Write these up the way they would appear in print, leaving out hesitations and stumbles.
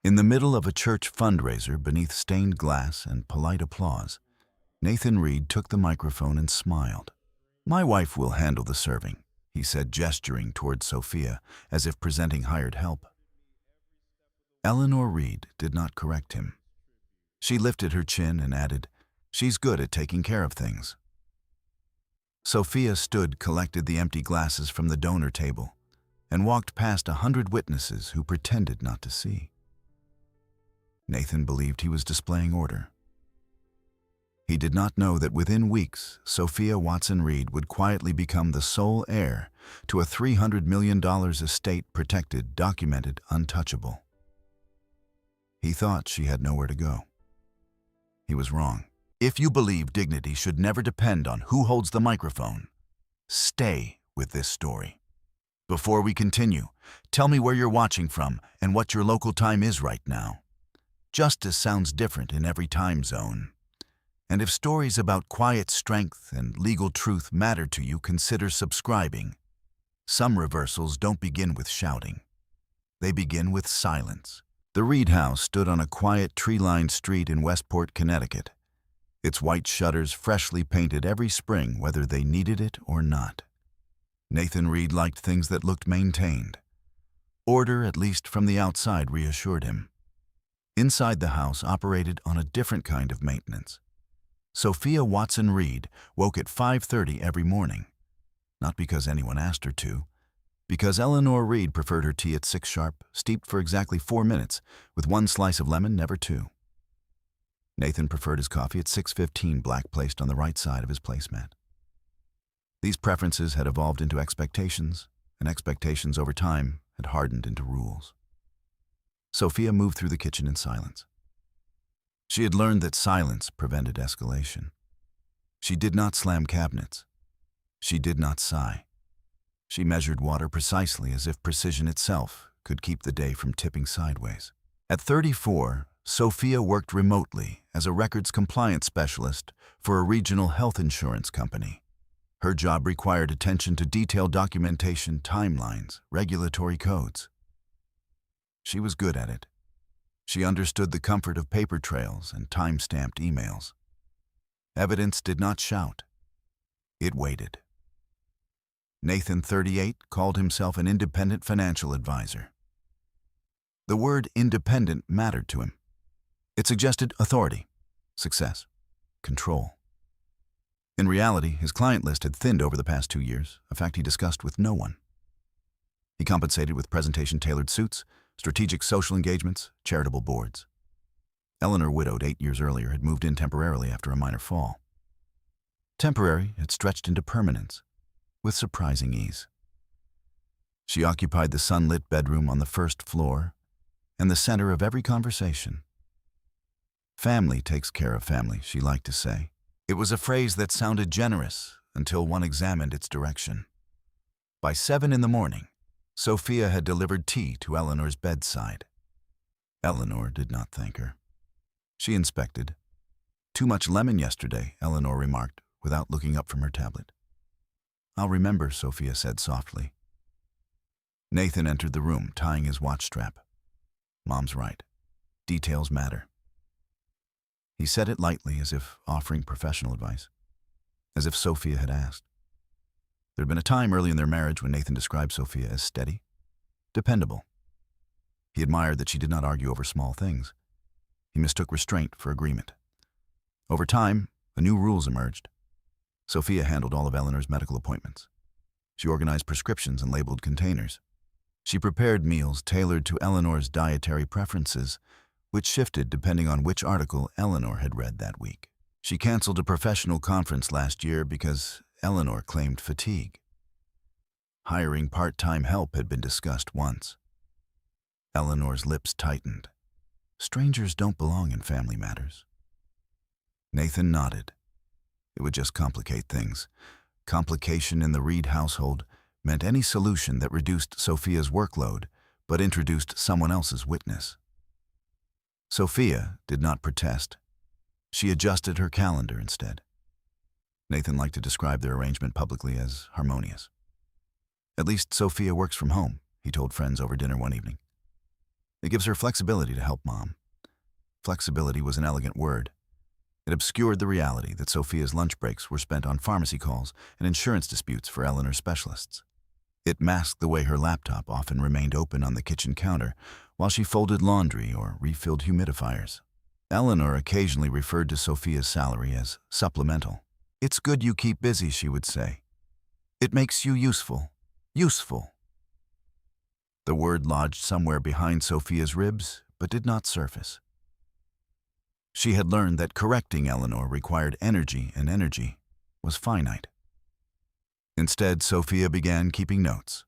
In the middle of a church fundraiser beneath stained glass and polite applause, Nathan Reed took the microphone and smiled. "My wife will handle the serving," he said, gesturing toward Sophia as if presenting hired help. Eleanor Reed did not correct him. She lifted her chin and added, "She's good at taking care of things." Sophia collected the empty glasses from the donor table, and walked past 100 witnesses who pretended not to see. Nathan believed he was displaying order. He did not know that within weeks, Sophia Watson Reed would quietly become the sole heir to a $300 million estate, protected, documented, untouchable. He thought she had nowhere to go. He was wrong. If you believe dignity should never depend on who holds the microphone, stay with this story. Before we continue, tell me where you're watching from and what your local time is right now. Justice sounds different in every time zone. And if stories about quiet strength and legal truth matter to you, consider subscribing. Some reversals don't begin with shouting. They begin with silence. The Reed house stood on a quiet, tree-lined street in Westport, Connecticut. Its white shutters freshly painted every spring, whether they needed it or not. Nathan Reed liked things that looked maintained. Order, at least from the outside, reassured him. Inside the house operated on a different kind of maintenance. Sophia Watson Reed woke at 5:30 every morning, not because anyone asked her to, because Eleanor Reed preferred her tea at 6 sharp, steeped for exactly 4 minutes, with 1 slice of lemon, never 2. Nathan preferred his coffee at 6:15, black, placed on the right side of his placemat. These preferences had evolved into expectations, and expectations over time had hardened into rules. Sophia moved through the kitchen in silence. She had learned that silence prevented escalation. She did not slam cabinets. She did not sigh. She measured water precisely, as if precision itself could keep the day from tipping sideways. At 34, Sophia worked remotely as a records compliance specialist for a regional health insurance company. Her job required attention to detailed documentation, timelines, regulatory codes. She was good at it. She understood the comfort of paper trails and time-stamped emails. Evidence did not shout. It waited. Nathan, 38, called himself an independent financial advisor. The word independent mattered to him. It suggested authority, success, control. In reality, his client list had thinned over the past 2 years, a fact he discussed with no one. He compensated with presentation-tailored suits, strategic social engagements, charitable boards. Eleanor, widowed 8 years earlier, had moved in temporarily after a minor fall. Temporary had stretched into permanence, with surprising ease. She occupied the sunlit bedroom on the first floor and the center of every conversation. "Family takes care of family," she liked to say. It was a phrase that sounded generous until one examined its direction. By 7 in the morning, Sophia had delivered tea to Eleanor's bedside. Eleanor did not thank her. She inspected. "Too much lemon yesterday," Eleanor remarked, without looking up from her tablet. "I'll remember," Sophia said softly. Nathan entered the room, tying his watch strap. Mom's right. Details matter. He said it lightly, as if offering professional advice, as if Sophia had asked. There had been a time early in their marriage when Nathan described Sophia as steady, dependable. He admired that she did not argue over small things. He mistook restraint for agreement. Over time, new rules emerged. Sophia handled all of Eleanor's medical appointments. She organized prescriptions and labeled containers. She prepared meals tailored to Eleanor's dietary preferences, which shifted depending on which article Eleanor had read that week. She canceled a professional conference last year because Eleanor claimed fatigue. Hiring part-time help had been discussed once. Eleanor's lips tightened. Strangers don't belong in family matters. Nathan nodded. It would just complicate things. Complication in the Reed household meant any solution that reduced Sophia's workload but introduced someone else's witness. Sophia did not protest. She adjusted her calendar instead. Nathan liked to describe their arrangement publicly as harmonious. "At least Sophia works from home," he told friends over dinner one evening. It gives her flexibility to help Mom. Flexibility was an elegant word. It obscured the reality that Sophia's lunch breaks were spent on pharmacy calls and insurance disputes for Eleanor's specialists. It masked the way her laptop often remained open on the kitchen counter while she folded laundry or refilled humidifiers. Eleanor occasionally referred to Sophia's salary as supplemental. "It's good you keep busy," she would say. "It makes you useful. Useful." The word lodged somewhere behind Sophia's ribs, but did not surface. She had learned that correcting Eleanor required energy, and energy was finite. Instead, Sophia began keeping notes.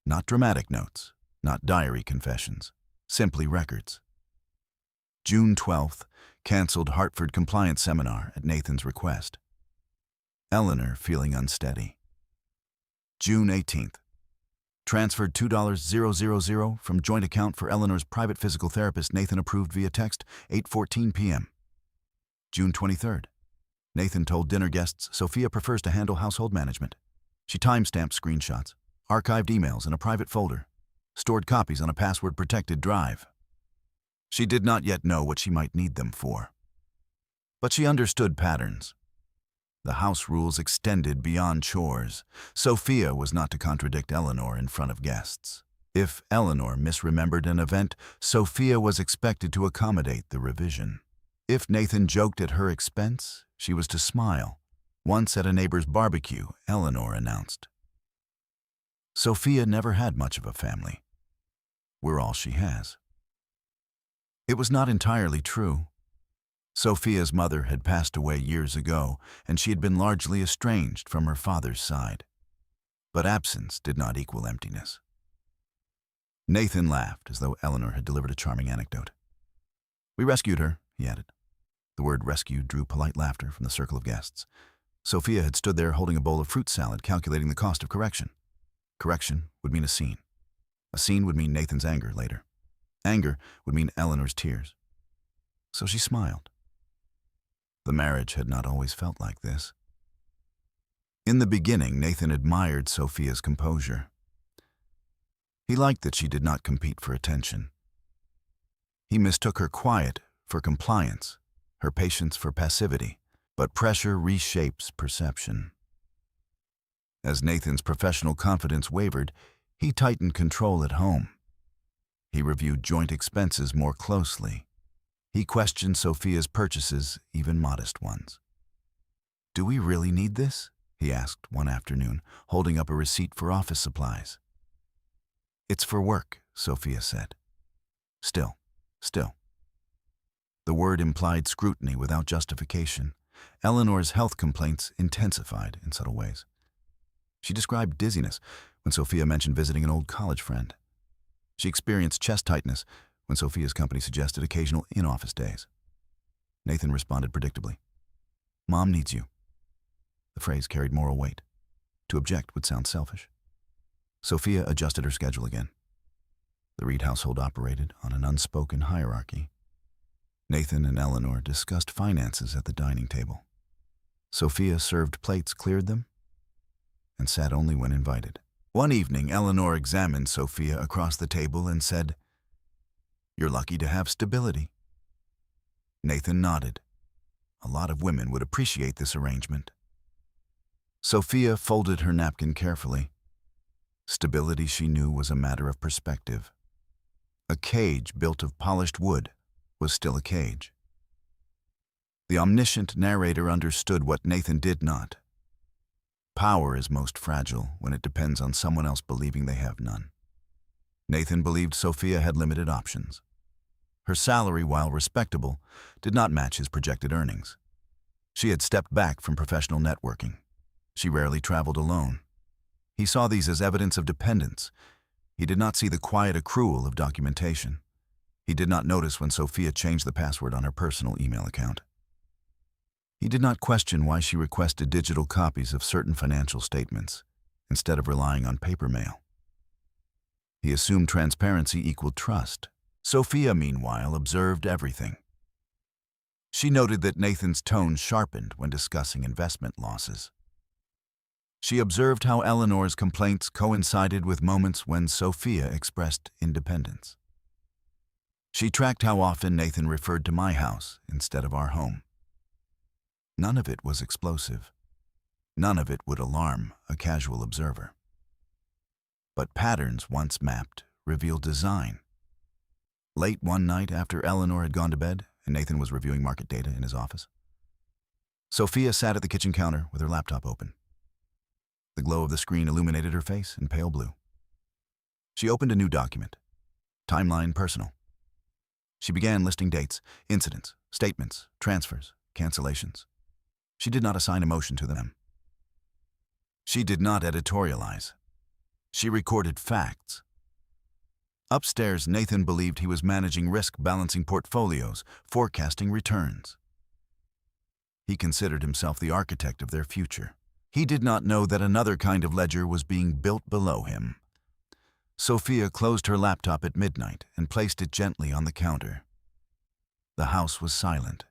Not dramatic notes, not diary confessions, simply records. June 12th, canceled Hartford compliance seminar at Nathan's request. Eleanor feeling unsteady. June 18th, transferred $2,000 from joint account for Eleanor's private physical therapist. Nathan approved via text, 8:14 p.m. June 23rd, Nathan told dinner guests Sophia prefers to handle household management. She timestamped screenshots, archived emails in a private folder, stored copies on a password-protected drive. She did not yet know what she might need them for. But she understood patterns. The house rules extended beyond chores. Sophia was not to contradict Eleanor in front of guests. If Eleanor misremembered an event, Sophia was expected to accommodate the revision. If Nathan joked at her expense, she was to smile. Once at a neighbor's barbecue, Eleanor announced, "Sophia never had much of a family. We're all she has." It was not entirely true. Sophia's mother had passed away years ago, and she had been largely estranged from her father's side. But absence did not equal emptiness. Nathan laughed as though Eleanor had delivered a charming anecdote. "We rescued her," he added. The word rescue drew polite laughter from the circle of guests. Sophia had stood there holding a bowl of fruit salad, calculating the cost of correction. Correction would mean a scene. A scene would mean Nathan's anger later. Anger would mean Eleanor's tears. So she smiled. The marriage had not always felt like this. In the beginning, Nathan admired Sophia's composure. He liked that she did not compete for attention. He mistook her quiet for compliance, her patience for passivity, but pressure reshapes perception. As Nathan's professional confidence wavered, he tightened control at home. He reviewed joint expenses more closely. He questioned Sophia's purchases, even modest ones. "Do we really need this?" he asked one afternoon, holding up a receipt for office supplies. "It's for work," Sophia said. Still. The word implied scrutiny without justification. Eleanor's health complaints intensified in subtle ways. She described dizziness when Sophia mentioned visiting an old college friend. She experienced chest tightness when Sophia's company suggested occasional in-office days. Nathan responded predictably, "Mom needs you." The phrase carried moral weight. To object would sound selfish. Sophia adjusted her schedule again. The Reed household operated on an unspoken hierarchy. Nathan and Eleanor discussed finances at the dining table. Sophia served plates, cleared them, and sat only when invited. One evening, Eleanor examined Sophia across the table and said, "You're lucky to have stability." Nathan nodded. A lot of women would appreciate this arrangement. Sophia folded her napkin carefully. Stability, she knew, was a matter of perspective. A cage built of polished wood was still a cage. The omniscient narrator understood what Nathan did not. Power is most fragile when it depends on someone else believing they have none. Nathan believed Sophia had limited options. Her salary, while respectable, did not match his projected earnings. She had stepped back from professional networking. She rarely traveled alone. He saw these as evidence of dependence. He did not see the quiet accrual of documentation. He did not notice when Sophia changed the password on her personal email account. He did not question why she requested digital copies of certain financial statements instead of relying on paper mail. He assumed transparency equaled trust. Sophia, meanwhile, observed everything. She noted that Nathan's tone sharpened when discussing investment losses. She observed how Eleanor's complaints coincided with moments when Sophia expressed independence. She tracked how often Nathan referred to my house instead of our home. None of it was explosive. None of it would alarm a casual observer. But patterns once mapped revealed design. Late one night after Eleanor had gone to bed and Nathan was reviewing market data in his office, Sophia sat at the kitchen counter with her laptop open. The glow of the screen illuminated her face in pale blue. She opened a new document, Timeline Personal. She began listing dates, incidents, statements, transfers, cancellations. She did not assign emotion to them. She did not editorialize. She recorded facts. Upstairs, Nathan believed he was managing risk, balancing portfolios, forecasting returns. He considered himself the architect of their future. He did not know that another kind of ledger was being built below him. Sophia closed her laptop at midnight and placed it gently on the counter. The house was silent.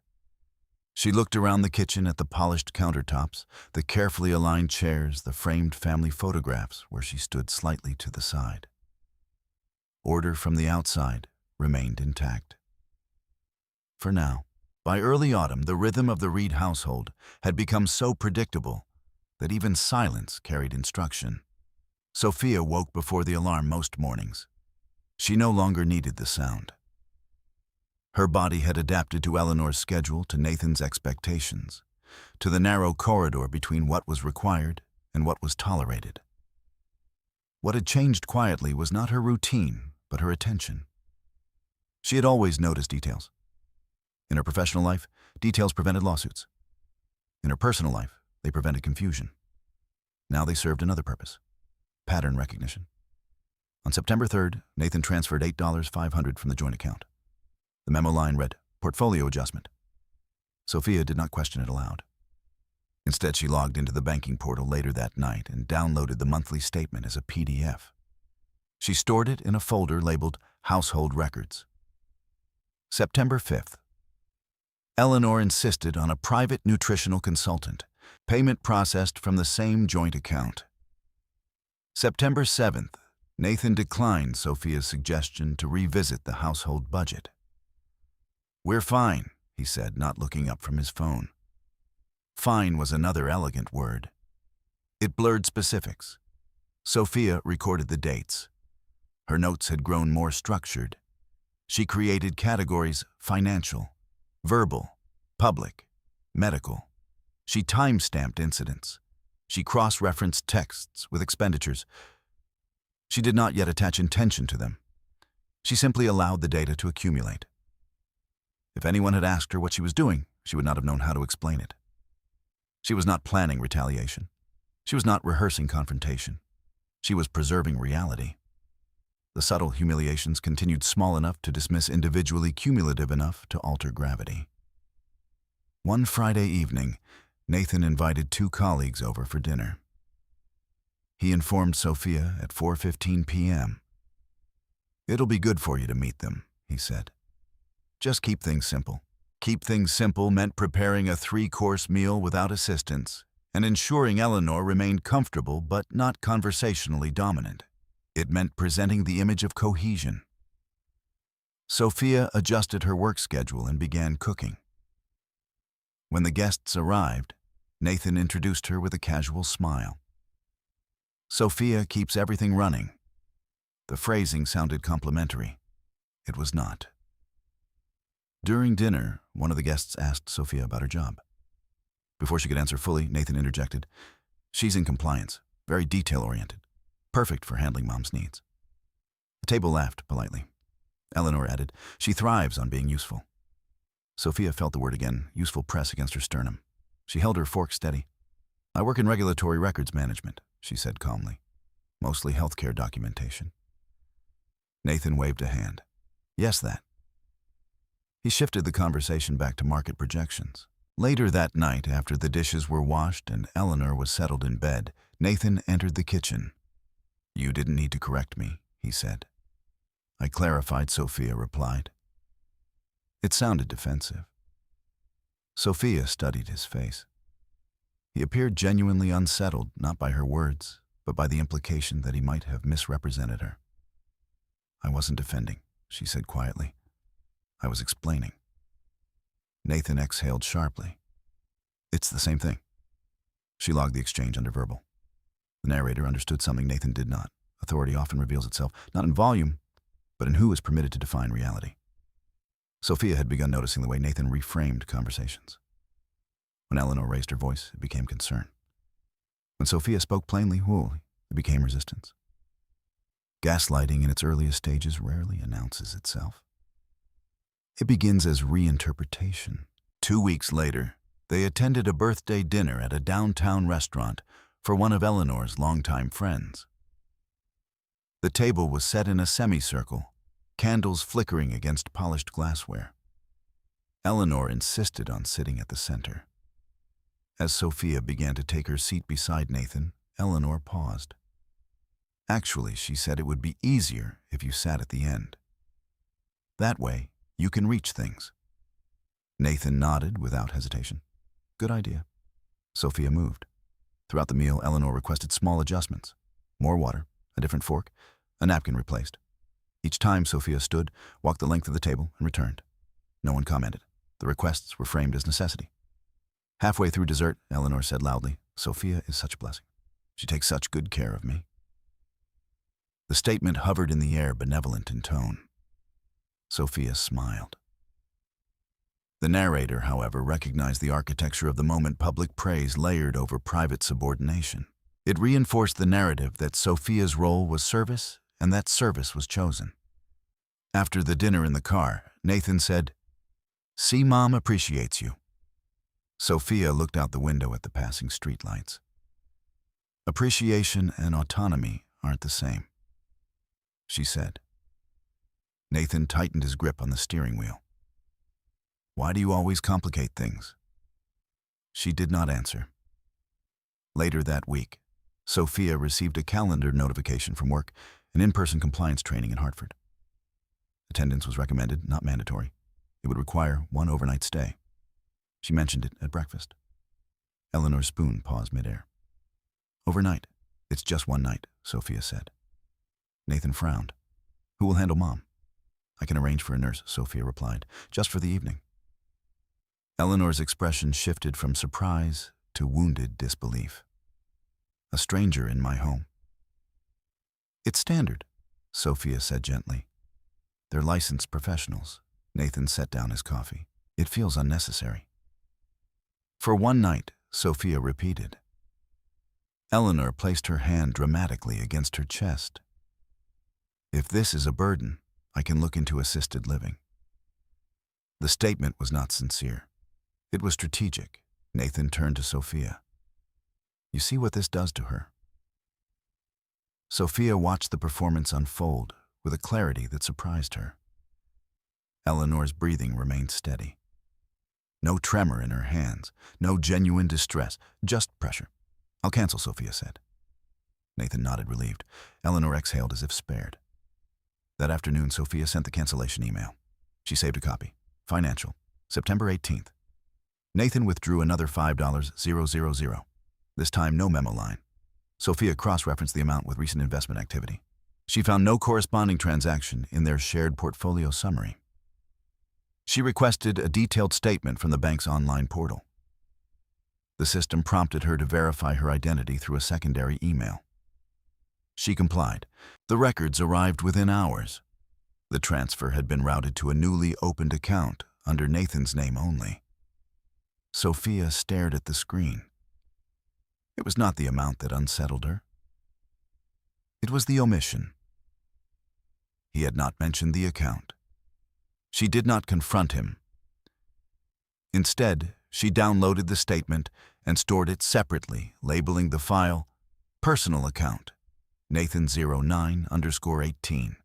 She looked around the kitchen at the polished countertops, the carefully aligned chairs, the framed family photographs where she stood slightly to the side. Order from the outside remained intact. For now, by early autumn, the rhythm of the Reed household had become so predictable that even silence carried instruction. Sophia woke before the alarm most mornings. She no longer needed the sound. Her body had adapted to Eleanor's schedule, to Nathan's expectations, to the narrow corridor between what was required and what was tolerated. What had changed quietly was not her routine, but her attention. She had always noticed details. In her professional life, details prevented lawsuits. In her personal life, they prevented confusion. Now they served another purpose: pattern recognition. On September 3rd, Nathan transferred $8,500 from the joint account. The memo line read, "Portfolio adjustment." Sophia did not question it aloud. Instead, she logged into the banking portal later that night and downloaded the monthly statement as a PDF. She stored it in a folder labeled Household Records. September 5th. Eleanor insisted on a private nutritional consultant, payment processed from the same joint account. September 7th, Nathan declined Sophia's suggestion to revisit the household budget. "We're fine," he said, not looking up from his phone. Fine was another elegant word. It blurred specifics. Sophia recorded the dates. Her notes had grown more structured. She created categories: financial, verbal, public, medical. She time-stamped incidents. She cross-referenced texts with expenditures. She did not yet attach intention to them. She simply allowed the data to accumulate. If anyone had asked her what she was doing, she would not have known how to explain it. She was not planning retaliation. She was not rehearsing confrontation. She was preserving reality. The subtle humiliations continued small enough to dismiss individually, cumulative enough to alter gravity. One Friday evening, Nathan invited 2 colleagues over for dinner. He informed Sophia at 4:15 p.m. "It'll be good for you to meet them," he said. "Just keep things simple." Keep things simple meant preparing a 3-course meal without assistance and ensuring Eleanor remained comfortable but not conversationally dominant. It meant presenting the image of cohesion. Sophia adjusted her work schedule and began cooking. When the guests arrived, Nathan introduced her with a casual smile. "Sophia keeps everything running." The phrasing sounded complimentary. It was not. During dinner, one of the guests asked Sophia about her job. Before she could answer fully, Nathan interjected, "She's in compliance, very detail-oriented, perfect for handling Mom's needs." The table laughed politely. Eleanor added, "She thrives on being useful." Sophia felt the word again, useful, press against her sternum. She held her fork steady. "I work in regulatory records management," she said calmly. "Mostly healthcare documentation." Nathan waved a hand. "Yes, that." He shifted the conversation back to market projections. Later that night, after the dishes were washed and Eleanor was settled in bed, Nathan entered the kitchen. "You didn't need to correct me," he said. "I clarified," Sophia replied. It sounded defensive. Sophia studied his face. He appeared genuinely unsettled, not by her words, but by the implication that he might have misrepresented her. "I wasn't defending," she said quietly. I was explaining. Nathan exhaled sharply. It's the same thing. She logged the exchange under verbal. The narrator understood something Nathan did not. Authority often reveals itself, not in volume, but in who is permitted to define reality. Sophia had begun noticing the way Nathan reframed conversations. When Eleanor raised her voice, it became concern. When Sophia spoke plainly, it became resistance. Gaslighting in its earliest stages rarely announces itself. It begins as reinterpretation. 2 weeks later, they attended a birthday dinner at a downtown restaurant for one of Eleanor's longtime friends. The table was set in a semicircle, candles flickering against polished glassware. Eleanor insisted on sitting at the center. As Sophia began to take her seat beside Nathan, Eleanor paused. Actually, she said it would be easier if you sat at the end. That way, you can reach things. Nathan nodded without hesitation. Good idea. Sophia moved. Throughout the meal, Eleanor requested small adjustments. More water, a different fork, a napkin replaced. Each time Sophia stood, walked the length of the table, and returned. No one commented. The requests were framed as necessity. Halfway through dessert, Eleanor said loudly, "Sophia is such a blessing. She takes such good care of me." The statement hovered in the air, benevolent in tone. Sophia smiled. The narrator, however, recognized the architecture of the moment, public praise layered over private subordination. It reinforced the narrative that Sophia's role was service and that service was chosen. After the dinner in the car, Nathan said, "See, Mom appreciates you." Sophia looked out the window at the passing streetlights. Appreciation and autonomy aren't the same, she said. Nathan tightened his grip on the steering wheel. Why do you always complicate things? She did not answer. Later that week, Sophia received a calendar notification from work, an in-person compliance training in Hartford. Attendance was recommended, not mandatory. It would require one overnight stay. She mentioned it at breakfast. Eleanor's spoon paused midair. Overnight. It's just one night, Sophia said. Nathan frowned. Who will handle Mom? I can arrange for a nurse, Sophia replied, just for the evening. Eleanor's expression shifted from surprise to wounded disbelief. A stranger in my home. It's standard, Sophia said gently. They're licensed professionals. Nathan set down his coffee. It feels unnecessary. For one night, Sophia repeated. Eleanor placed her hand dramatically against her chest. If this is a burden, I can look into assisted living. The statement was not sincere. It was strategic. Nathan turned to Sophia. You see what this does to her? Sophia watched the performance unfold with a clarity that surprised her. Eleanor's breathing remained steady. No tremor in her hands, no genuine distress, just pressure. I'll cancel, Sophia said. Nathan nodded, relieved. Eleanor exhaled as if spared. That afternoon, Sophia sent the cancellation email. She saved a copy. Financial, September 18th. Nathan withdrew another $5,000. This time, no memo line. Sophia cross-referenced the amount with recent investment activity. She found no corresponding transaction in their shared portfolio summary. She requested a detailed statement from the bank's online portal. The system prompted her to verify her identity through a secondary email. She complied. The records arrived within hours. The transfer had been routed to a newly opened account under Nathan's name only. Sophia stared at the screen. It was not the amount that unsettled her. It was the omission. He had not mentioned the account. She did not confront him. Instead, she downloaded the statement and stored it separately, labeling the file Personal Account, Nathan09_18.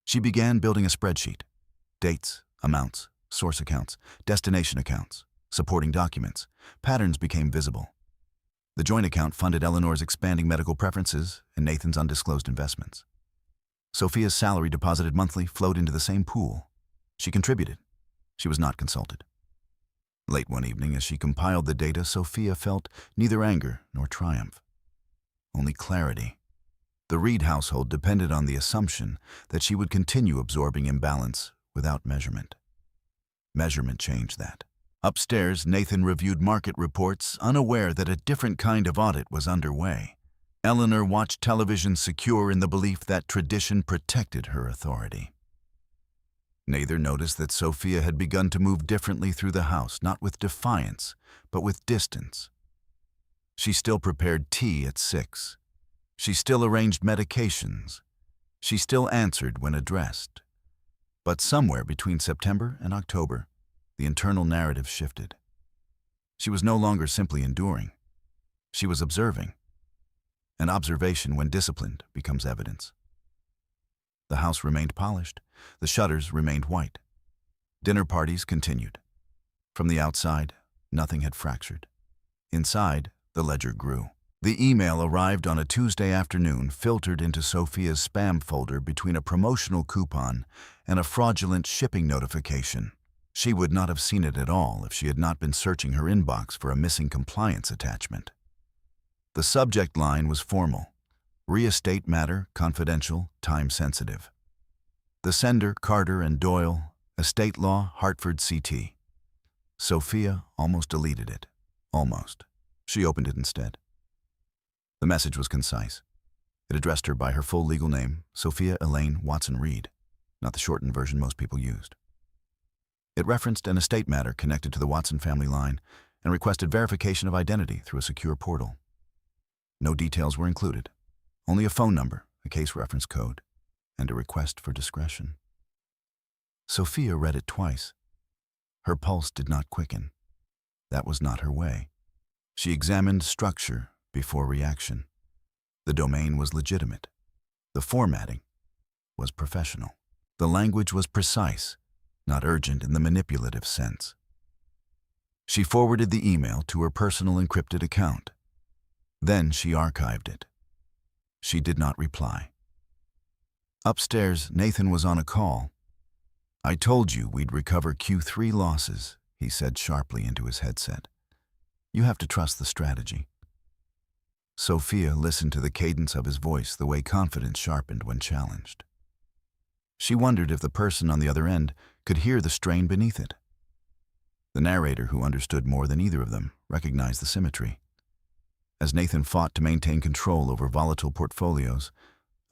She began building a spreadsheet. Dates, amounts, source accounts, destination accounts, supporting documents. Patterns became visible. The joint account funded Eleanor's expanding medical preferences and Nathan's undisclosed investments. Sophia's salary deposited monthly flowed into the same pool. She contributed. She was not consulted. Late one evening, as she compiled the data, Sophia felt neither anger nor triumph. Only clarity. The Reed household depended on the assumption that she would continue absorbing imbalance without measurement. Measurement changed that. Upstairs, Nathan reviewed market reports, unaware that a different kind of audit was underway. Eleanor watched television, secure in the belief that tradition protected her authority. Nathan noticed that Sophia had begun to move differently through the house, not with defiance, but with distance. She still prepared tea at 6. She still arranged medications. She still answered when addressed. But somewhere between September and October, the internal narrative shifted. She was no longer simply enduring. She was observing. And observation, when disciplined, becomes evidence. The house remained polished. The shutters remained white. Dinner parties continued. From the outside, nothing had fractured. Inside, the ledger grew. The email arrived on a Tuesday afternoon, filtered into Sophia's spam folder between a promotional coupon and a fraudulent shipping notification. She would not have seen it at all if she had not been searching her inbox for a missing compliance attachment. The subject line was formal: real estate matter, confidential, time-sensitive. The sender, Carter and Doyle, estate law, Hartford, CT. Sophia almost deleted it. Almost. She opened it instead. The message was concise. It addressed her by her full legal name, Sophia Elaine Watson Reed, not the shortened version most people used. It referenced an estate matter connected to the Watson family line and requested verification of identity through a secure portal. No details were included, only a phone number, a case reference code, and a request for discretion. Sophia read it twice. Her pulse did not quicken. That was not her way. She examined structure before reaction. The domain was legitimate. The formatting was professional. The language was precise, not urgent in the manipulative sense. She forwarded the email to her personal encrypted account. Then she archived it. She did not reply. Upstairs, Nathan was on a call. "I told you we'd recover Q3 losses," he said sharply into his headset. "You have to trust the strategy." Sophia listened to the cadence of his voice, the way confidence sharpened when challenged. She wondered if the person on the other end could hear the strain beneath it. The narrator, who understood more than either of them, recognized the symmetry. As Nathan fought to maintain control over volatile portfolios,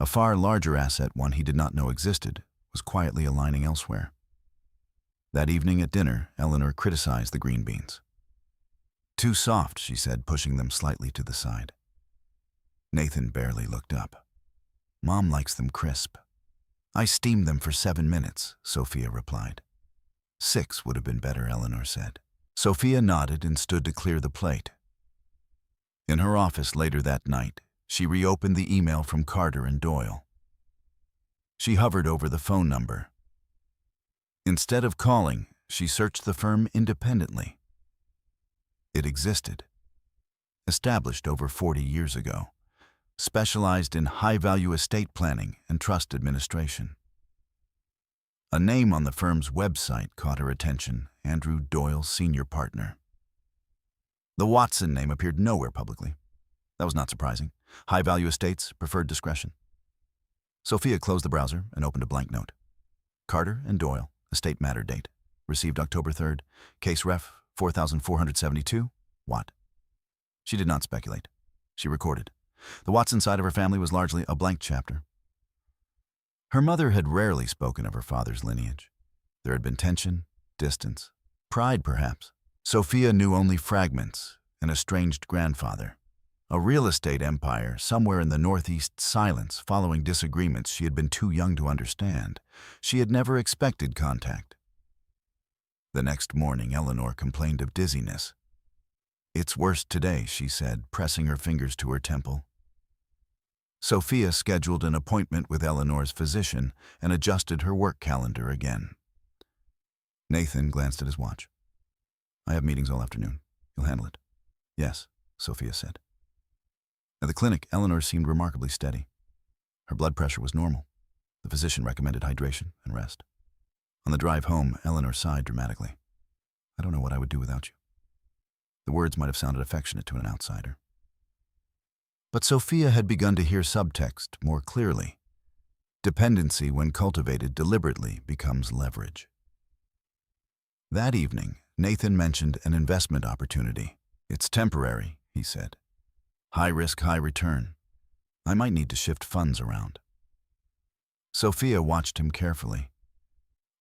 a far larger asset, one he did not know existed, was quietly aligning elsewhere. That evening at dinner, Eleanor criticized the green beans. "Too soft," she said, pushing them slightly to the side. Nathan barely looked up. "Mom likes them crisp." "I steamed them for 7 minutes," Sophia replied. 6 would have been better, Eleanor said. Sophia nodded and stood to clear the plate. In her office later that night, she reopened the email from Carter and Doyle. She hovered over the phone number. Instead of calling, she searched the firm independently. It existed. Established over 40 years ago. Specialized in high-value estate planning and trust administration. A name on the firm's website caught her attention: Andrew Doyle, senior partner. The Watson name appeared nowhere publicly. That was not surprising. High-value estates, preferred discretion. Sophia closed the browser and opened a blank note. Carter and Doyle, estate matter date. Received October 3rd. Case ref 4472. Watt. She did not speculate. She recorded. The Watson side of her family was largely a blank chapter. Her mother had rarely spoken of her father's lineage. There had been tension, distance, pride perhaps. Sophia knew only fragments: an estranged grandfather, a real estate empire somewhere in the Northeast, silence following disagreements she had been too young to understand. She had never expected contact. The next morning, Eleanor complained of dizziness. "It's worse today," she said, pressing her fingers to her temple. Sophia scheduled an appointment with Eleanor's physician and adjusted her work calendar again. Nathan glanced at his watch. "I have meetings all afternoon. You'll handle it?" "Yes," Sophia said. At the clinic, Eleanor seemed remarkably steady. Her blood pressure was normal. The physician recommended hydration and rest. On the drive home, Eleanor sighed dramatically. "I don't know what I would do without you." The words might have sounded affectionate to an outsider. But Sophia had begun to hear subtext more clearly. Dependency, when cultivated deliberately, becomes leverage. That evening, Nathan mentioned an investment opportunity. "It's temporary," he said. "High risk, high return. I might need to shift funds around." Sophia watched him carefully.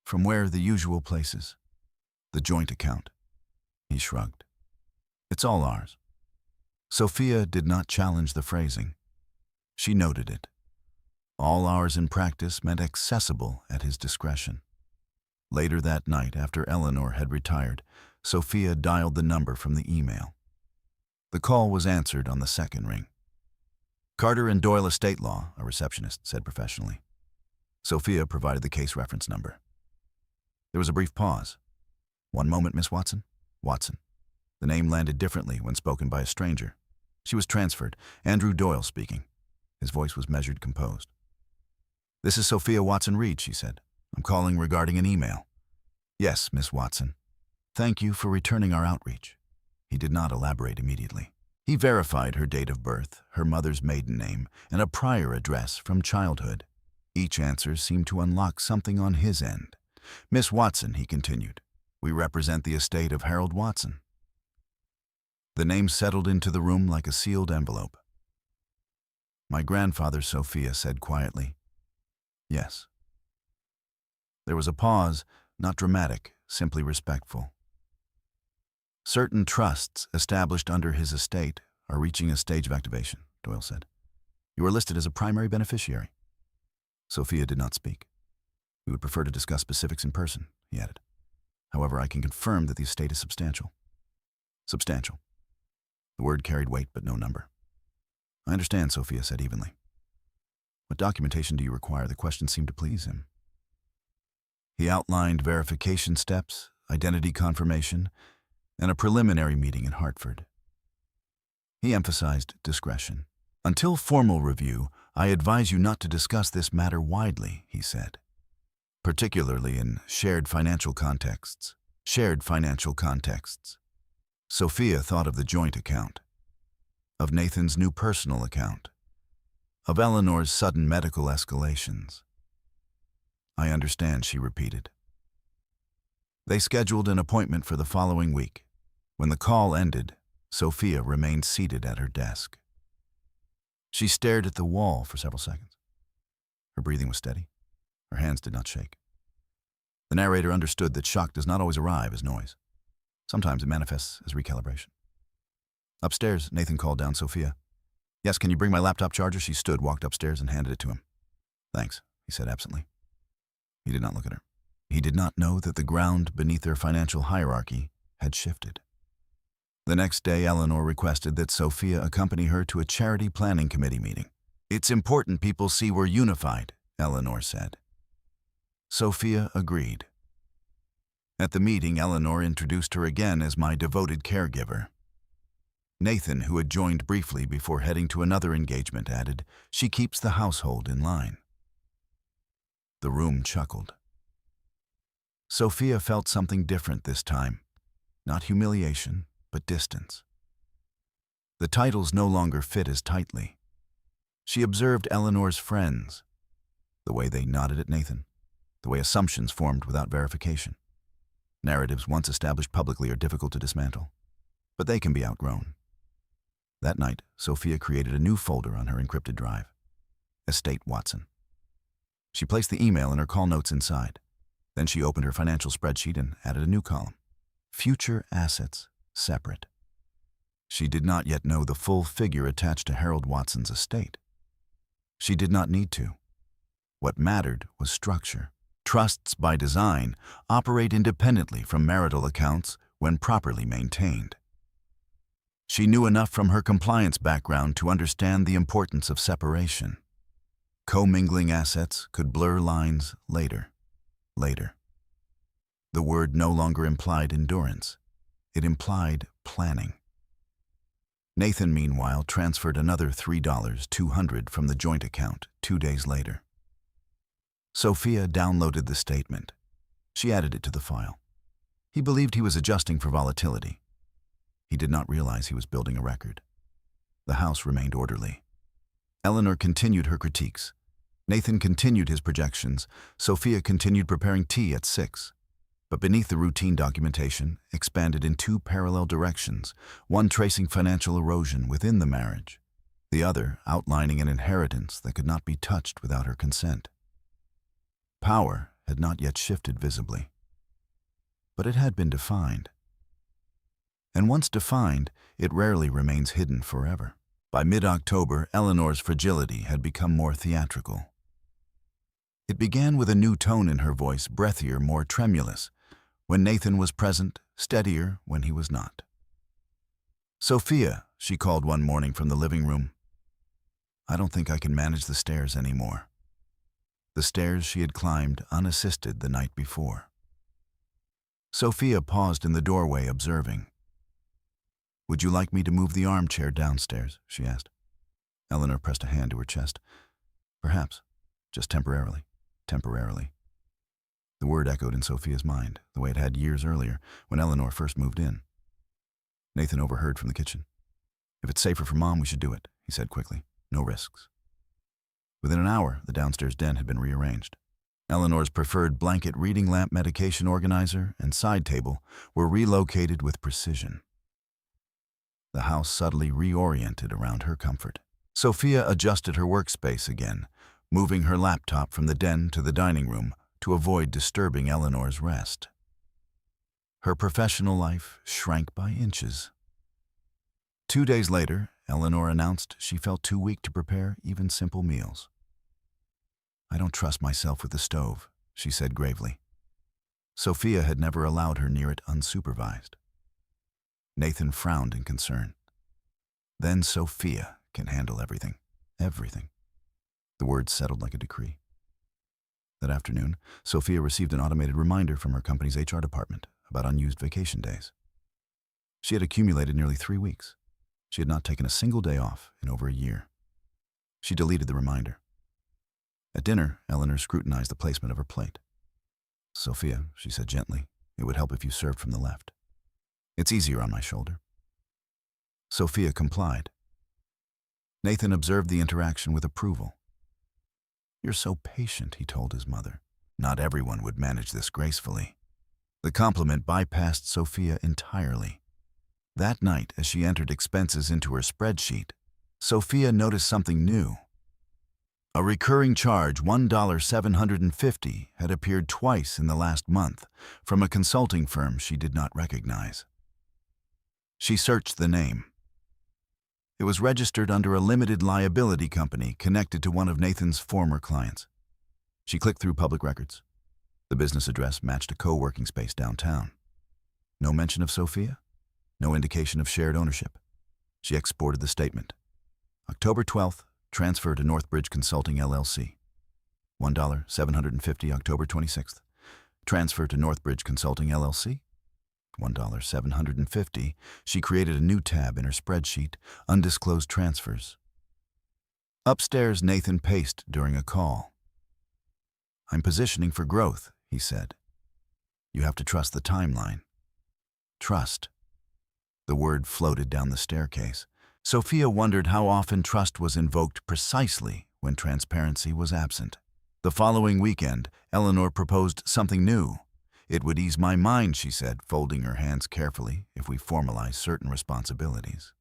"From where? The usual places?" "The joint account." He shrugged. "It's all ours." Sophia did not challenge the phrasing. She noted it. All ours in practice meant accessible at his discretion. Later that night, after Eleanor had retired, Sophia dialed the number from the email. The call was answered on the second ring. "Carter and Doyle Estate Law," a receptionist said professionally. Sophia provided the case reference number. There was a brief pause. "One moment, Miss Watson." "Watson." The name landed differently when spoken by a stranger. She was transferred. "Andrew Doyle speaking." His voice was measured, composed. "This is Sophia Watson Reed," she said. "I'm calling regarding an email." "Yes, Miss Watson. Thank you for returning our outreach." He did not elaborate immediately. He verified her date of birth, her mother's maiden name, and a prior address from childhood. Each answer seemed to unlock something on his end. "Miss Watson," he continued, "we represent the estate of Harold Watson." The name settled into the room like a sealed envelope. "My grandfather," Sophia said quietly. "Yes." There was a pause, not dramatic, simply respectful. "Certain trusts established under his estate are reaching a stage of activation," Doyle said. "You are listed as a primary beneficiary." Sophia did not speak. "We would prefer to discuss specifics in person," he added. "However, I can confirm that the estate is substantial." "Substantial." The word carried weight, but no number. "I understand," Sophia said evenly. "What documentation do you require?" The question seemed to please him. He outlined verification steps, identity confirmation, and a preliminary meeting in Hartford. He emphasized discretion. "Until formal review, I advise you not to discuss this matter widely," he said, "particularly in shared financial contexts." Shared financial contexts. Sophia thought of the joint account, of Nathan's new personal account, of Eleanor's sudden medical escalations. "I understand," she repeated. They scheduled an appointment for the following week. When the call ended, Sophia remained seated at her desk. She stared at the wall for several seconds. Her breathing was steady. Her hands did not shake. The narrator understood that shock does not always arrive as noise. Sometimes it manifests as recalibration. Upstairs, Nathan called down Sophia. "Yes, can you bring my laptop charger?" She stood, walked upstairs, and handed it to him. "Thanks," he said absently. He did not look at her. He did not know that the ground beneath their financial hierarchy had shifted. The next day, Eleanor requested that Sophia accompany her to a charity planning committee meeting. "It's important people see we're unified," Eleanor said. Sophia agreed. At the meeting, Eleanor introduced her again as my devoted caregiver. Nathan, who had joined briefly before heading to another engagement, added, "She keeps the household in line." The room chuckled. Sophia felt something different this time. Not humiliation, but distance. The titles no longer fit as tightly. She observed Eleanor's friends, the way they nodded at Nathan, the way assumptions formed without verification. Narratives once established publicly are difficult to dismantle, but they can be outgrown. That night, Sophia created a new folder on her encrypted drive, Estate Watson. She placed the email and her call notes inside. Then she opened her financial spreadsheet and added a new column, Future Assets, Separate. She did not yet know the full figure attached to Harold Watson's estate. She did not need to. What mattered was structure. Trusts, by design, operate independently from marital accounts when properly maintained. She knew enough from her compliance background to understand the importance of separation. Commingling assets could blur lines later. The word no longer implied endurance. It implied planning. Nathan, meanwhile, transferred another $3,200 from the joint account 2 days later. Sophia downloaded the statement. She added it to the file. He believed he was adjusting for volatility. He did not realize he was building a record. The house remained orderly. Eleanor continued her critiques. Nathan continued his projections. Sophia continued preparing tea at 6. But beneath the routine documentation expanded in two parallel directions, one tracing financial erosion within the marriage, the other outlining an inheritance that could not be touched without her consent. Power had not yet shifted visibly, but it had been defined. And once defined, it rarely remains hidden forever. By mid-October, Eleanor's fragility had become more theatrical. It began with a new tone in her voice, breathier, more tremulous. When Nathan was present, steadier when he was not. "Sophia," she called one morning from the living room. "I don't think I can manage the stairs anymore." The stairs she had climbed unassisted the night before. Sophia paused in the doorway, observing. "Would you like me to move the armchair downstairs?" she asked. Eleanor pressed a hand to her chest. "Perhaps. Just temporarily. Temporarily." The word echoed in Sophia's mind, the way it had years earlier, when Eleanor first moved in. Nathan overheard from the kitchen. "If it's safer for Mom, we should do it," he said quickly. "No risks." Within an hour, the downstairs den had been rearranged. Eleanor's preferred blanket reading lamp, medication organizer, and side table were relocated with precision. The house subtly reoriented around her comfort. Sophia adjusted her workspace again, moving her laptop from the den to the dining room to avoid disturbing Eleanor's rest. Her professional life shrank by inches. 2 days later, Eleanor announced she felt too weak to prepare even simple meals. "I don't trust myself with the stove," she said gravely. Sophia had never allowed her near it unsupervised. Nathan frowned in concern. "Then Sophia can handle everything. Everything." The words settled like a decree. That afternoon, Sophia received an automated reminder from her company's HR department about unused vacation days. She had accumulated nearly 3 weeks. She had not taken a single day off in over a year. She deleted the reminder. At dinner, Eleanor scrutinized the placement of her plate. "Sophia," she said gently, "it would help if you served from the left. It's easier on my shoulder." Sophia complied. Nathan observed the interaction with approval. "You're so patient," he told his mother. Not everyone would manage this gracefully. The compliment bypassed Sophia entirely. That night, as she entered expenses into her spreadsheet, Sophia noticed something new. A recurring charge, $1,750, had appeared twice in the last month from a consulting firm she did not recognize. She searched the name. It was registered under a limited liability company connected to one of Nathan's former clients. She clicked through public records. The business address matched a co-working space downtown. No mention of Sophia, no indication of shared ownership. She exported the statement. October 12th, transfer to Northbridge Consulting LLC. $1,750, October 26th. Transfer to Northbridge Consulting LLC. $1,750. She created a new tab in her spreadsheet, undisclosed transfers. Upstairs, Nathan paced during a call. "I'm positioning for growth," he said. "You have to trust the timeline." Trust. The word floated down the staircase. Sophia wondered how often trust was invoked precisely when transparency was absent. The following weekend, Eleanor proposed something new. "It would ease my mind," she said, folding her hands carefully, "if we formalize certain responsibilities."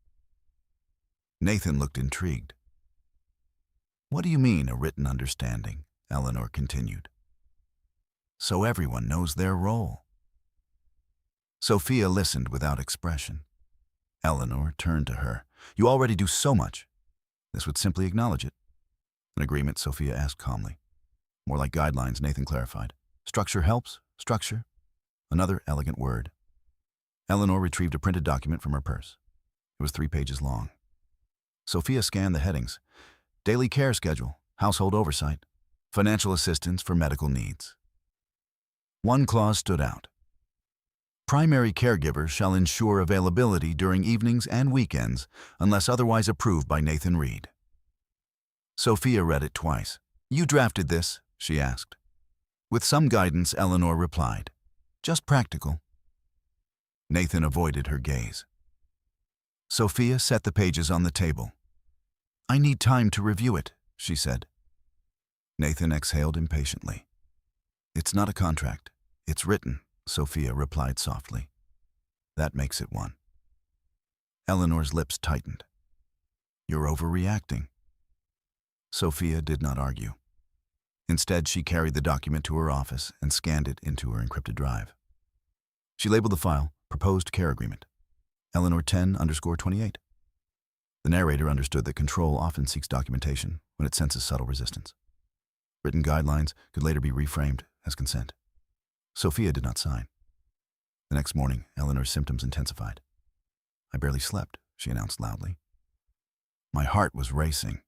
Nathan looked intrigued. "What do you mean, a written understanding?" Eleanor continued. "So everyone knows their role." Sophia listened without expression. Eleanor turned to her. "You already do so much." This would simply acknowledge it. "An agreement?" Sophia asked calmly. "More like guidelines," Nathan clarified. "Structure helps. Structure." Another elegant word. Eleanor retrieved a printed document from her purse. It was 3 pages long. Sophia scanned the headings. Daily care schedule, household oversight, financial assistance for medical needs. One clause stood out. Primary caregiver shall ensure availability during evenings and weekends unless otherwise approved by Nathan Reed. Sophia read it twice. "You drafted this?" she asked. With some guidance, Eleanor replied. "Just practical." Nathan avoided her gaze. Sophia set the pages on the table. "I need time to review it," she said. Nathan exhaled impatiently. "It's not a contract. It's written," Sophia replied softly. "That makes it one." Eleanor's lips tightened. "You're overreacting." Sophia did not argue. Instead, she carried the document to her office and scanned it into her encrypted drive. She labeled the file, Proposed Care Agreement, Eleanor 10_28. The narrator understood that control often seeks documentation when it senses subtle resistance. Written guidelines could later be reframed as consent. Sophia did not sign. The next morning, Eleanor's symptoms intensified. "I barely slept," she announced loudly. "My heart was racing."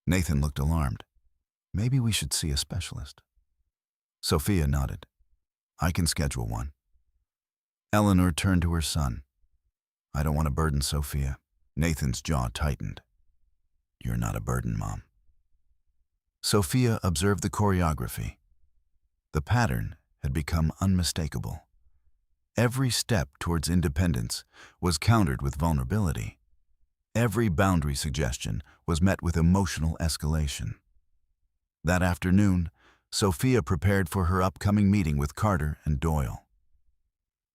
Nathan looked alarmed. "Maybe we should see a specialist." Sophia nodded. "I can schedule one." Eleanor turned to her son. "I don't want to burden Sophia." Nathan's jaw tightened. "You're not a burden, Mom." Sophia observed the choreography. The pattern had become unmistakable. Every step towards independence was countered with vulnerability. Every boundary suggestion was met with emotional escalation. That afternoon, Sophia prepared for her upcoming meeting with Carter and Doyle.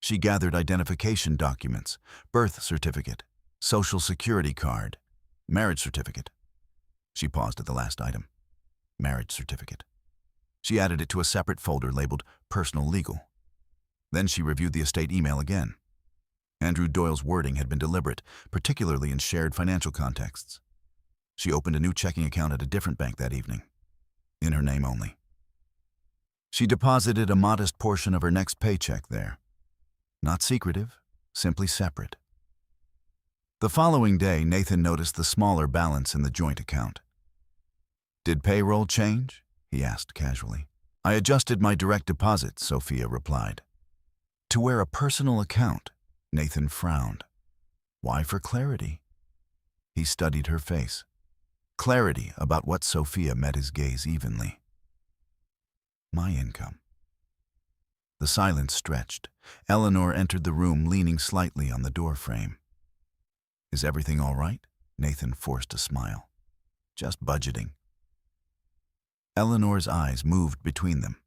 She gathered identification documents, birth certificate, social security card, marriage certificate. She paused at the last item, marriage certificate. She added it to a separate folder labeled Personal Legal. Then she reviewed the estate email again. Andrew Doyle's wording had been deliberate, particularly in shared financial contexts. She opened a new checking account at a different bank that evening, in her name only. She deposited a modest portion of her next paycheck there. Not secretive, simply separate. The following day, Nathan noticed the smaller balance in the joint account. "Did payroll change?" he asked casually. "I adjusted my direct deposit," Sophia replied. "To where a personal account?" Nathan frowned. "Why for clarity?" He studied her face. Clarity about what Sophia met his gaze evenly. "My income." The silence stretched. Eleanor entered the room leaning slightly on the doorframe. "Is everything all right?" Nathan forced a smile. "Just budgeting." Eleanor's eyes moved between them.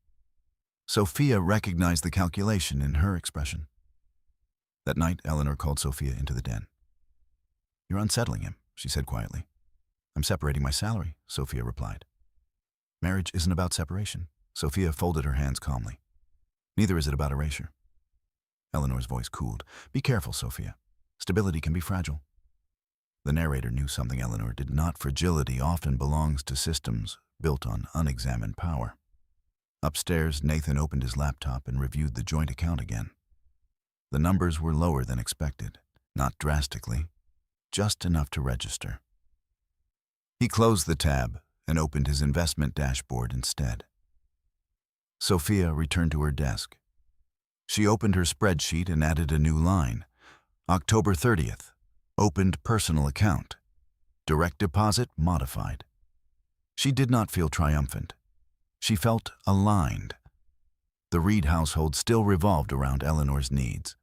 Sophia recognized the calculation in her expression. That night, Eleanor called Sophia into the den. "You're unsettling him," she said quietly. "I'm separating my salary," Sophia replied. "Marriage isn't about separation." Sophia folded her hands calmly. "Neither is it about erasure." Eleanor's voice cooled. "Be careful, Sophia. Stability can be fragile." The narrator knew something Eleanor did not. Fragility often belongs to systems built on unexamined power. Upstairs, Nathan opened his laptop and reviewed the joint account again. The numbers were lower than expected, not drastically, just enough to register. He closed the tab and opened his investment dashboard instead. Sophia returned to her desk. She opened her spreadsheet and added a new line. October 30th, opened personal account. Direct deposit modified. She did not feel triumphant. She felt aligned. The Reed household still revolved around Eleanor's needs.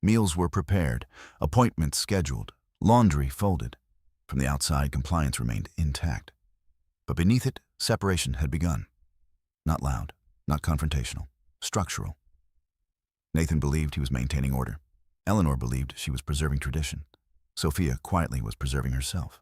Meals were prepared, appointments scheduled, laundry folded. From the outside, compliance remained intact. But beneath it, separation had begun. Not loud, not confrontational, structural. Nathan believed he was maintaining order. Eleanor believed she was preserving tradition. Sophia quietly was preserving herself.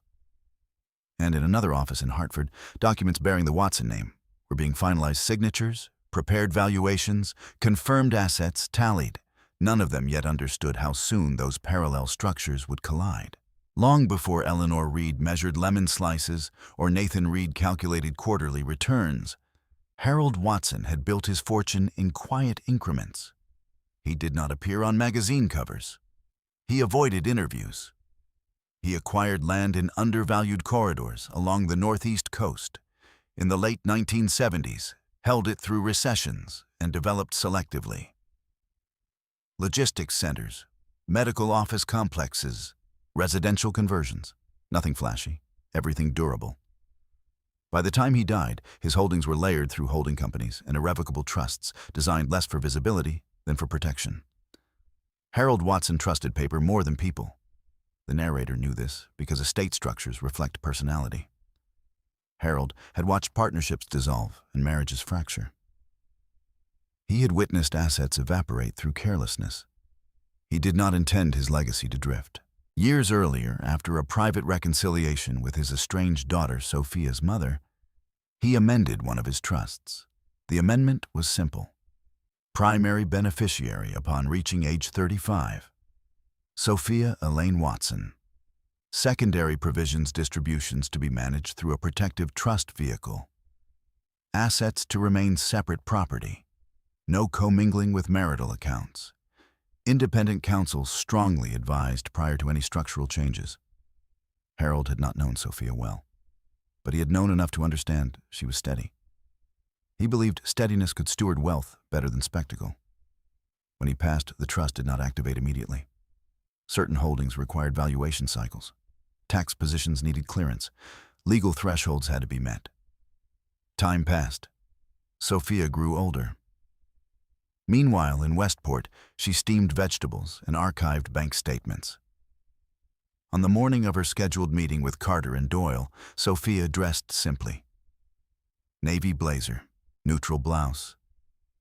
And in another office in Hartford, documents bearing the Watson name were being finalized. Signatures, prepared valuations, confirmed assets tallied. None of them yet understood how soon those parallel structures would collide. Long before Eleanor Reed measured lemon slices or Nathan Reed calculated quarterly returns, Harold Watson had built his fortune in quiet increments. He did not appear on magazine covers. He avoided interviews. He acquired land in undervalued corridors along the northeast coast. In the late 1970s, held it through recessions and developed selectively. Logistics centers, medical office complexes, residential conversions. Nothing flashy, everything durable. By the time he died, his holdings were layered through holding companies and irrevocable trusts designed less for visibility than for protection. Harold Watson trusted paper more than people. The narrator knew this because estate structures reflect personality. Harold had watched partnerships dissolve and marriages fracture. He had witnessed assets evaporate through carelessness. He did not intend his legacy to drift. Years earlier, after a private reconciliation with his estranged daughter, Sophia's mother, he amended one of his trusts. The amendment was simple. Primary beneficiary upon reaching age 35. Sophia Elaine Watson. Secondary provisions distributions to be managed through a protective trust vehicle. Assets to remain separate property. No commingling with marital accounts. Independent counsel strongly advised prior to any structural changes. Harold had not known Sophia well, but he had known enough to understand she was steady. He believed steadiness could steward wealth better than spectacle. When he passed, the trust did not activate immediately. Certain holdings required valuation cycles. Tax positions needed clearance. Legal thresholds had to be met. Time passed. Sophia grew older. Meanwhile, in Westport, she steamed vegetables and archived bank statements. On the morning of her scheduled meeting with Carter and Doyle, Sophia dressed simply. Navy blazer, neutral blouse,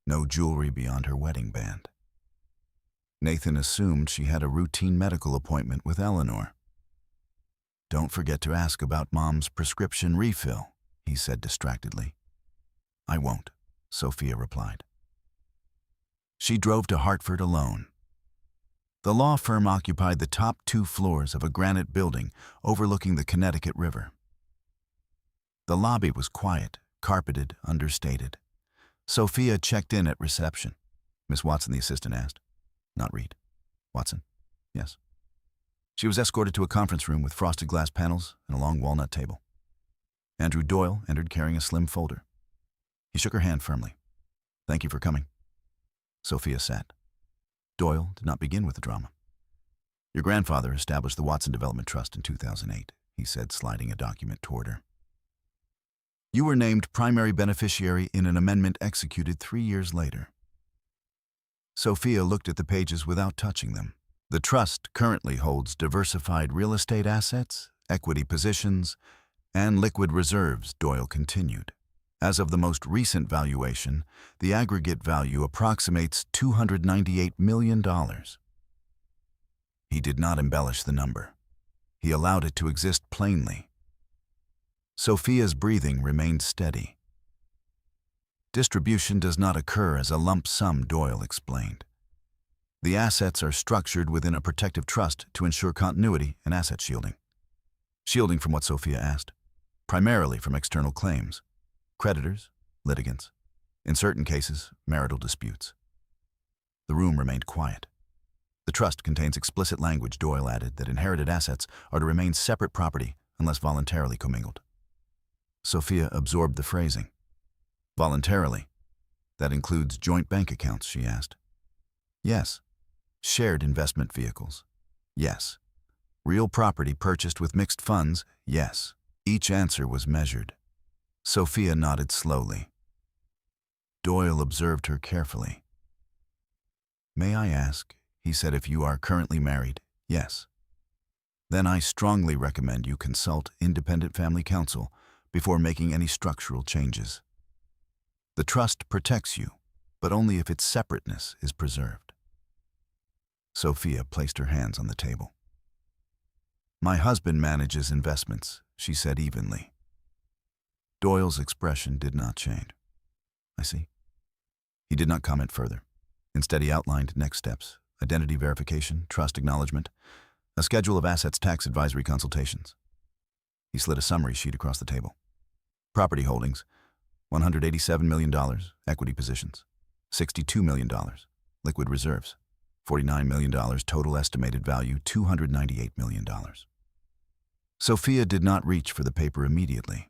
no jewelry beyond her wedding band. Nathan assumed she had a routine medical appointment with Eleanor. "Don't forget to ask about Mom's prescription refill," he said distractedly. "I won't," Sophia replied. She drove to Hartford alone. The law firm occupied the top 2 floors of a granite building overlooking the Connecticut River. The lobby was quiet, carpeted, understated. Sophia checked in at reception. "Miss Watson," the assistant asked. "Not Reed." "Watson?" "Yes." She was escorted to a conference room with frosted glass panels and a long walnut table. Andrew Doyle entered carrying a slim folder. He shook her hand firmly. "Thank you for coming." Sophia sat. Doyle did not begin with the drama. "Your grandfather established the Watson Development Trust in 2008, he said, sliding a document toward her. "You were named primary beneficiary in an amendment executed 3 years later." Sophia looked at the pages without touching them. "The trust currently holds diversified real estate assets, equity positions, and liquid reserves," Doyle continued. "As of the most recent valuation, the aggregate value approximates $298 million. He did not embellish the number. He allowed it to exist plainly. Sophia's breathing remained steady. "Distribution does not occur as a lump sum," Doyle explained. "The assets are structured within a protective trust to ensure continuity and asset shielding." Shielding from what, Sophia asked? "Primarily from external claims. Creditors, litigants, in certain cases, marital disputes." The room remained quiet. "The trust contains explicit language," Doyle added, "that inherited assets are to remain separate property unless voluntarily commingled." Sophia absorbed the phrasing. "Voluntarily? That includes joint bank accounts?" she asked. "Yes." "Shared investment vehicles?" "Yes." "Real property purchased with mixed funds?" "Yes." Each answer was measured. Sophia nodded slowly. Doyle observed her carefully. "May I ask," he said, "if you are currently married?" "Yes." "Then I strongly recommend you consult independent family counsel before making any structural changes. The trust protects you, but only if its separateness is preserved." Sophia placed her hands on the table. "My husband manages investments," she said evenly. Doyle's expression did not change. "I see." He did not comment further. Instead, he outlined next steps: identity verification, trust acknowledgement, a schedule of assets tax advisory consultations. He slid a summary sheet across the table. Property holdings, $187 million, equity positions, $62 million, liquid reserves, $49 million, total estimated value, $298 million. Sophia did not reach for the paper immediately.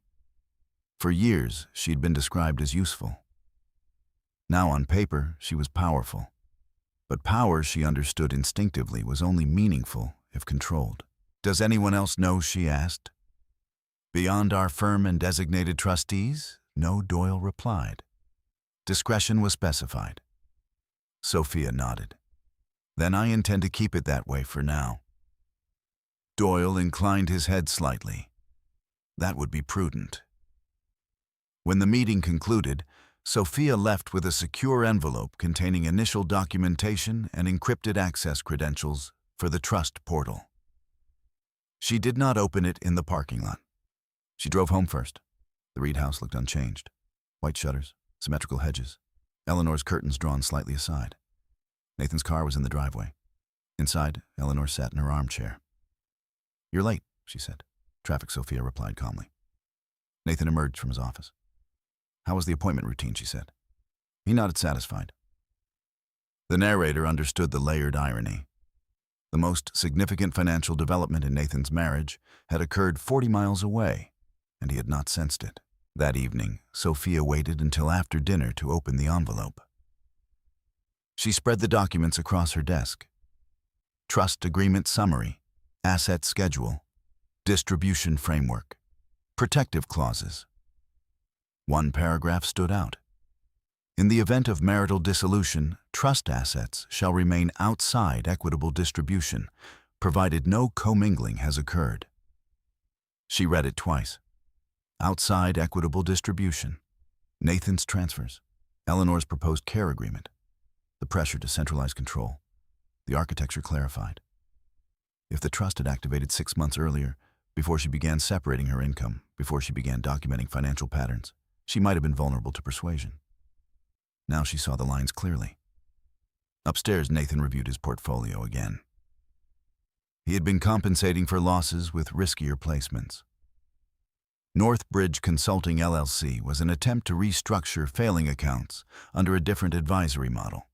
For years, she'd been described as useful. Now on paper, she was powerful. But power, she understood instinctively, was only meaningful if controlled. "Does anyone else know?" she asked. "Beyond our firm and designated trustees?" "No," Doyle replied. Discretion was specified. Sophia nodded. "Then I intend to keep it that way for now." Doyle inclined his head slightly. "That would be prudent. When the meeting concluded, Sophia left with a secure envelope containing initial documentation and encrypted access credentials for the trust portal. She did not open it in the parking lot. She drove home first. The Reed house looked unchanged. White shutters, symmetrical hedges, Eleanor's curtains drawn slightly aside. Nathan's car was in the driveway. Inside, Eleanor sat in her armchair. "You're late," she said. "Traffic," Sophia replied calmly. Nathan emerged from his office. "How was the appointment routine?" she said. He nodded, satisfied. The narrator understood the layered irony. The most significant financial development in Nathan's marriage had occurred 40 miles away, and he had not sensed it. That evening, Sophia waited until after dinner to open the envelope. She spread the documents across her desk. Trust agreement summary, asset schedule, distribution framework, protective clauses. One paragraph stood out. In the event of marital dissolution, trust assets shall remain outside equitable distribution, provided no commingling has occurred. She read it twice. Outside equitable distribution, Nathan's transfers, Eleanor's proposed care agreement, the pressure to centralize control, the architecture clarified. If the trust had activated 6 months earlier, before she began separating her income, before she began documenting financial patterns, she might have been vulnerable to persuasion. Now she saw the lines clearly. Upstairs, Nathan reviewed his portfolio again. He had been compensating for losses with riskier placements. Northbridge Consulting LLC was an attempt to restructure failing accounts under a different advisory model.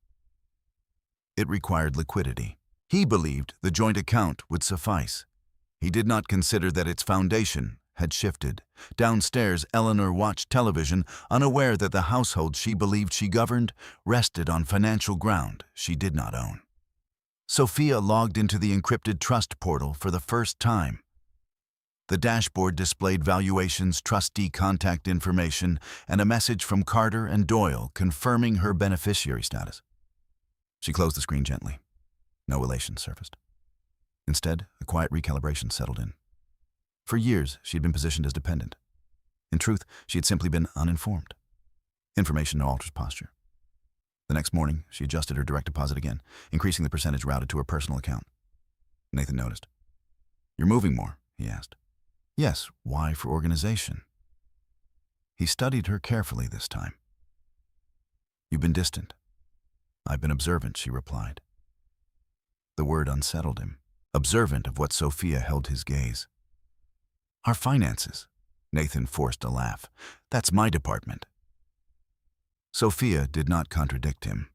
It required liquidity. He believed the joint account would suffice. He did not consider that its foundation had shifted. Downstairs, Eleanor watched television, unaware that the household she believed she governed rested on financial ground she did not own. Sophia logged into the encrypted trust portal for the first time. The dashboard displayed valuations, trustee contact information, and a message from Carter and Doyle confirming her beneficiary status. She closed the screen gently. No elation surfaced. Instead, a quiet recalibration settled in. For years, she had been positioned as dependent. In truth, she had simply been uninformed. Information alters posture. The next morning, she adjusted her direct deposit again, increasing the percentage routed to her personal account. Nathan noticed. "You're moving more," he asked. "Yes, why for organization?" He studied her carefully this time. "You've been distant." "I've been observant," she replied. The word unsettled him, observant of what Sophia held his gaze. "Our finances." Nathan forced a laugh. "That's my department." Sophia did not contradict him.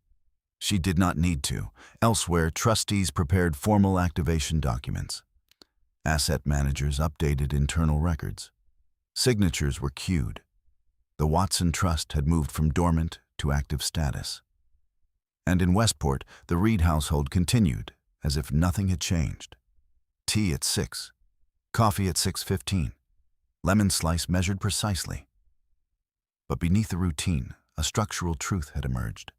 She did not need to. Elsewhere, trustees prepared formal activation documents. Asset managers updated internal records. Signatures were queued. The Watson Trust had moved from dormant to active status. And in Westport, the Reed household continued as if nothing had changed. Tea at 6, coffee at 6:15, lemon slice measured precisely. But beneath the routine, a structural truth had emerged.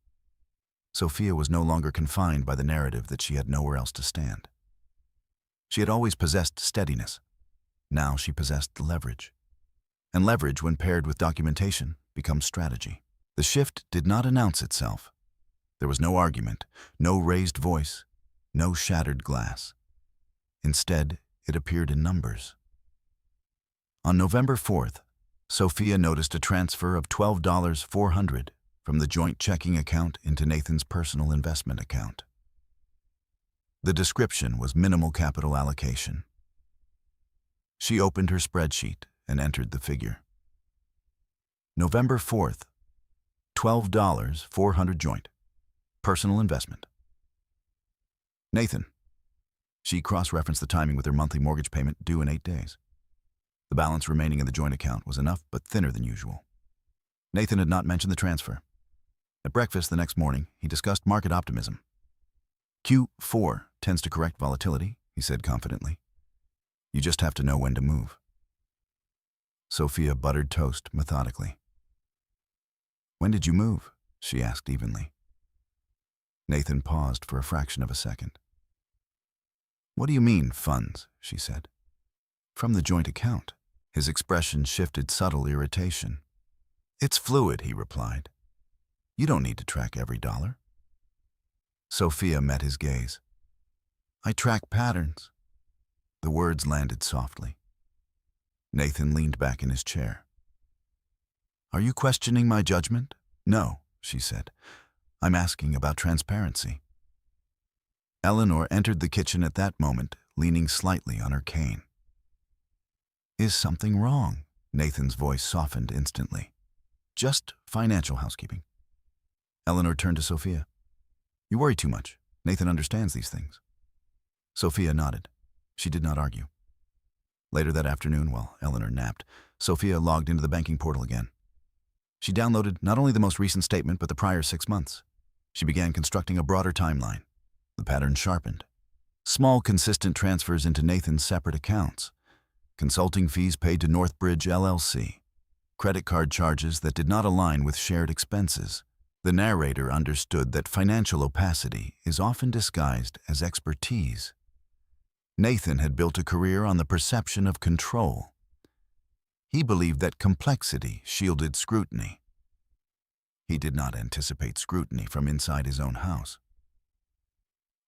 Sophia was no longer confined by the narrative that she had nowhere else to stand. She had always possessed steadiness. Now she possessed leverage. And leverage, when paired with documentation, becomes strategy. The shift did not announce itself. There was no argument, no raised voice, no shattered glass. Instead, it appeared in numbers. On November 4th, Sophia noticed a transfer of $12,400 from the joint checking account into Nathan's personal investment account. The description was minimal capital allocation. She opened her spreadsheet and entered the figure. November 4th, $12,400 joint, personal investment. Nathan. She cross-referenced the timing with her monthly mortgage payment due in 8 days. The balance remaining in the joint account was enough but thinner than usual. Nathan had not mentioned the transfer. At breakfast the next morning, he discussed market optimism. Q4 tends to correct volatility, he said confidently. You just have to know when to move. Sophia buttered toast methodically. When did you move? She asked evenly. Nathan paused for a fraction of a second. What do you mean, funds? She said. From the joint account. His expression shifted subtle irritation. It's fluid, he replied. You don't need to track every dollar. Sophia met his gaze. I track patterns. The words landed softly. Nathan leaned back in his chair. Are you questioning my judgment? No, she said. I'm asking about transparency. Eleanor entered the kitchen at that moment, leaning slightly on her cane. Is something wrong? Nathan's voice softened instantly. Just financial housekeeping. Eleanor turned to Sophia. You worry too much. Nathan understands these things. Sophia nodded. She did not argue. Later that afternoon, while Eleanor napped, Sophia logged into the banking portal again. She downloaded not only the most recent statement, but the prior 6 months. She began constructing a broader timeline. The pattern sharpened. Small, consistent transfers into Nathan's separate accounts. Consulting fees paid to Northbridge LLC. Credit card charges that did not align with shared expenses. The narrator understood that financial opacity is often disguised as expertise. Nathan had built a career on the perception of control. He believed that complexity shielded scrutiny. He did not anticipate scrutiny from inside his own house.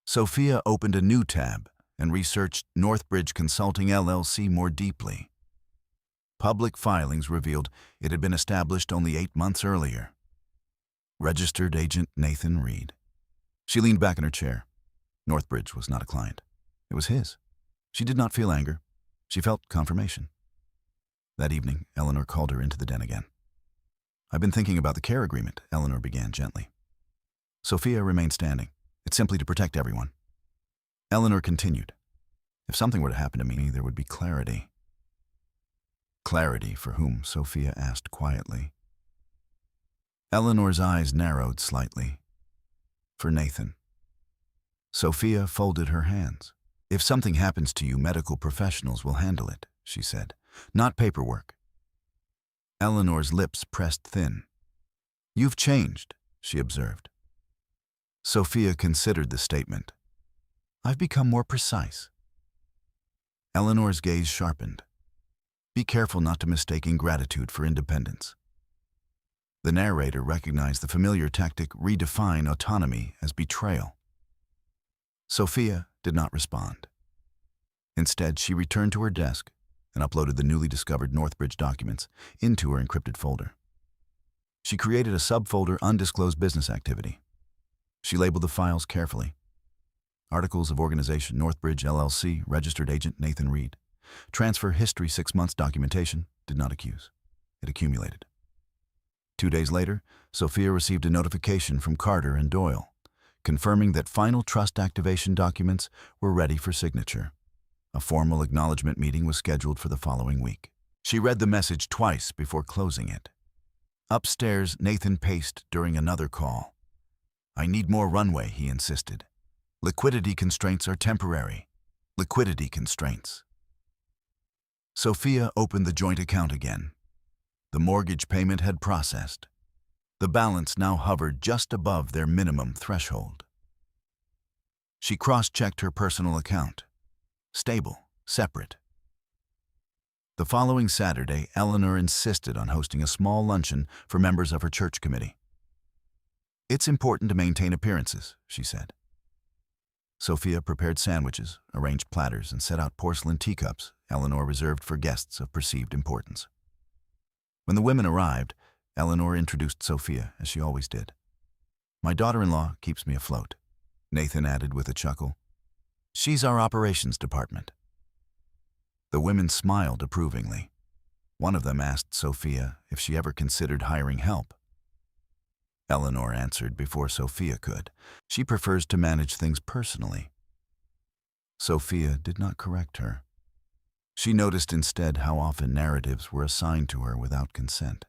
Sophia opened a new tab and researched Northbridge Consulting LLC more deeply. Public filings revealed it had been established only 8 months earlier. Registered agent Nathan Reed. She leaned back in her chair. Northbridge was not a client. It was his. She did not feel anger. She felt confirmation. That evening, Eleanor called her into the den again. I've been thinking about the care agreement, Eleanor began gently. Sophia remained standing. It's simply to protect everyone. Eleanor continued. If something were to happen to me, there would be clarity. Clarity for whom? Sophia asked quietly. Eleanor's eyes narrowed slightly. For Nathan. Sophia folded her hands. If something happens to you, medical professionals will handle it, she said. Not paperwork. Eleanor's lips pressed thin. You've changed, she observed. Sophia considered the statement. I've become more precise. Eleanor's gaze sharpened. Be careful not to mistake ingratitude for independence. The narrator recognized the familiar tactic redefine autonomy as betrayal. Sophia did not respond. Instead, she returned to her desk and uploaded the newly discovered Northbridge documents into her encrypted folder. She created a subfolder undisclosed business activity. She labeled the files carefully. Articles of organization Northbridge LLC, registered agent Nathan Reed. Transfer history 6 months documentation, did not accuse. It accumulated. 2 days later, Sophia received a notification from Carter and Doyle, confirming that final trust activation documents were ready for signature. A formal acknowledgement meeting was scheduled for the following week. She read the message twice before closing it. Upstairs, Nathan paced during another call. I need more runway, he insisted. Liquidity constraints are temporary. Liquidity constraints. Sophia opened the joint account again. The mortgage payment had processed. The balance now hovered just above their minimum threshold. She cross-checked her personal account. Stable, separate. The following Saturday, Eleanor insisted on hosting a small luncheon for members of her church committee. It's important to maintain appearances, she said. Sophia prepared sandwiches, arranged platters, and set out porcelain teacups Eleanor reserved for guests of perceived importance. When the women arrived, Eleanor introduced Sophia, as she always did. My daughter-in-law keeps me afloat, Nathan added with a chuckle. She's our operations department. The women smiled approvingly. One of them asked Sophia if she ever considered hiring help. Eleanor answered before Sophia could. She prefers to manage things personally. Sophia did not correct her. She noticed instead how often narratives were assigned to her without consent.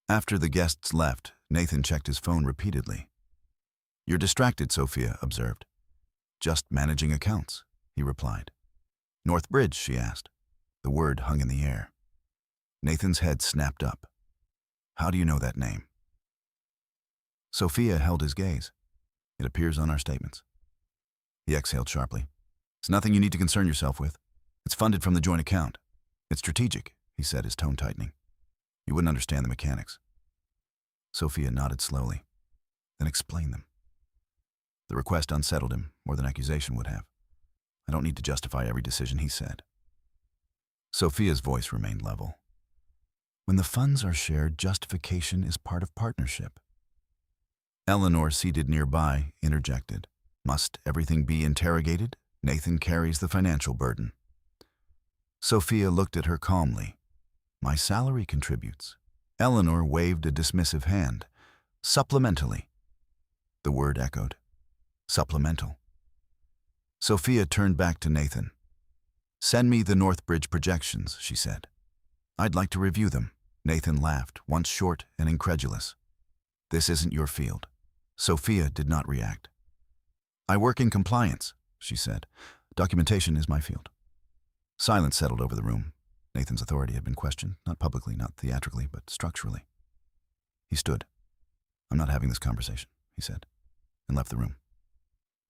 After the guests left, Nathan checked his phone repeatedly. You're distracted, Sophia observed. Just managing accounts, he replied. Northbridge, she asked. The word hung in the air. Nathan's head snapped up. How do you know that name? Sophia held his gaze. It appears on our statements. He exhaled sharply. It's nothing you need to concern yourself with. It's funded from the joint account. It's strategic, he said, his tone tightening. You wouldn't understand the mechanics. Sophia nodded slowly, then explained them. The request unsettled him more than accusation would have. I don't need to justify every decision, he said. Sophia's voice remained level. When the funds are shared, justification is part of partnership. Eleanor, seated nearby, interjected. Must everything be interrogated? Nathan carries the financial burden. Sophia looked at her calmly. My salary contributes. Eleanor waved a dismissive hand. Supplementally. The word echoed. Supplemental. Sophia turned back to Nathan. Send me the Northbridge projections, she said. I'd like to review them. Nathan laughed, once short and incredulous. This isn't your field. Sophia did not react. I work in compliance, she said. Documentation is my field. Silence settled over the room. Nathan's authority had been questioned, not publicly, not theatrically, but structurally. He stood. I'm not having this conversation, he said, and left the room.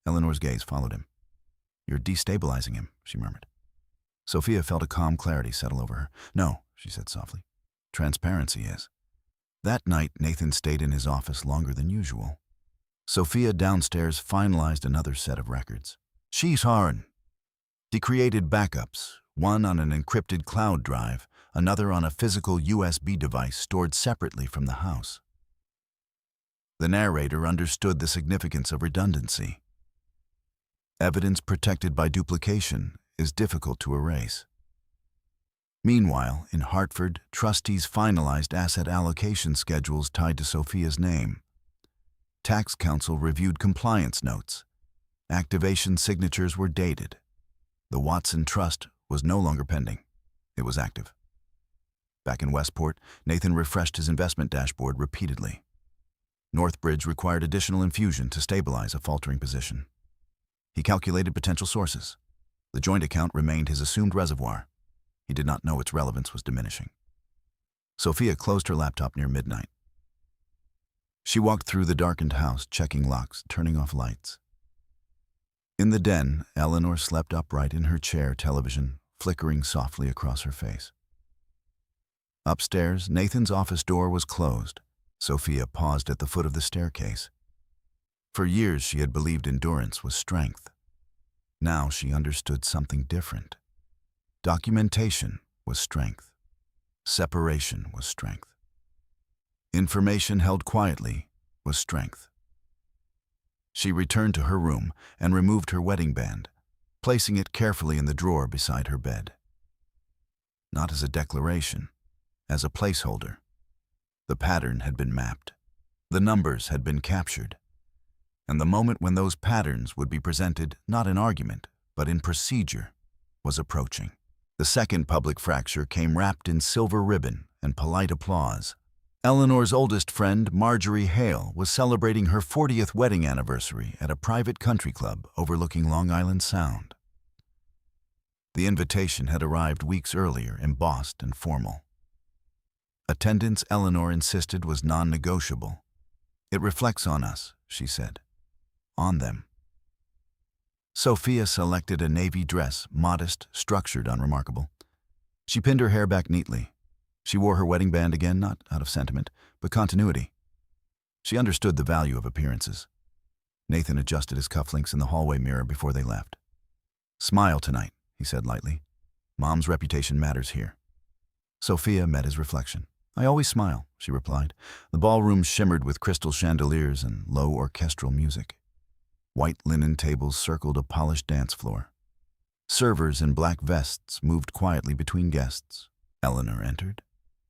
Eleanor's gaze followed him. You're destabilizing him, she murmured. Sophia felt a calm clarity settle over her. No, she said softly. Transparency is. That night, Nathan stayed in his office longer than usual. Sophia downstairs finalized another set of records. She's hard. He created backups, one on an encrypted cloud drive, another on a physical USB device stored separately from the house. The narrator understood the significance of redundancy. Evidence protected by duplication is difficult to erase. Meanwhile, in Hartford, trustees finalized asset allocation schedules tied to Sophia's name. Tax counsel reviewed compliance notes. Activation signatures were dated. The Watson Trust was no longer pending. It was active. Back in Westport, Nathan refreshed his investment dashboard repeatedly. Northbridge required additional infusion to stabilize a faltering position. He calculated potential sources. The joint account remained his assumed reservoir. He did not know its relevance was diminishing. Sophia closed her laptop near midnight. She walked through the darkened house, checking locks, turning off lights. In the den, Eleanor slept upright in her chair, television flickering softly across her face. Upstairs, Nathan's office door was closed. Sophia paused at the foot of the staircase. For years, she had believed endurance was strength. Now she understood something different. Documentation was strength. Separation was strength. Information held quietly was strength. She returned to her room and removed her wedding band, placing it carefully in the drawer beside her bed. Not as a declaration, as a placeholder. The pattern had been mapped. The numbers had been captured. And the moment when those patterns would be presented not in argument, but in procedure, was approaching. The second public fracture came wrapped in silver ribbon and polite applause. Eleanor's oldest friend, Marjorie Hale, was celebrating her 40th wedding anniversary at a private country club overlooking Long Island Sound. The invitation had arrived weeks earlier, embossed and formal. Attendance, Eleanor insisted, was non-negotiable. It reflects on us, she said. On them. Sophia selected a navy dress, modest, structured, unremarkable. She pinned her hair back neatly. She wore her wedding band again, not out of sentiment, but continuity. She understood the value of appearances. Nathan adjusted his cufflinks in the hallway mirror before they left. Smile tonight, he said lightly. Mom's reputation matters here. Sophia met his reflection. I always smile, she replied. The ballroom shimmered with crystal chandeliers and low orchestral music. White linen tables circled a polished dance floor. Servers in black vests moved quietly between guests. Eleanor entered,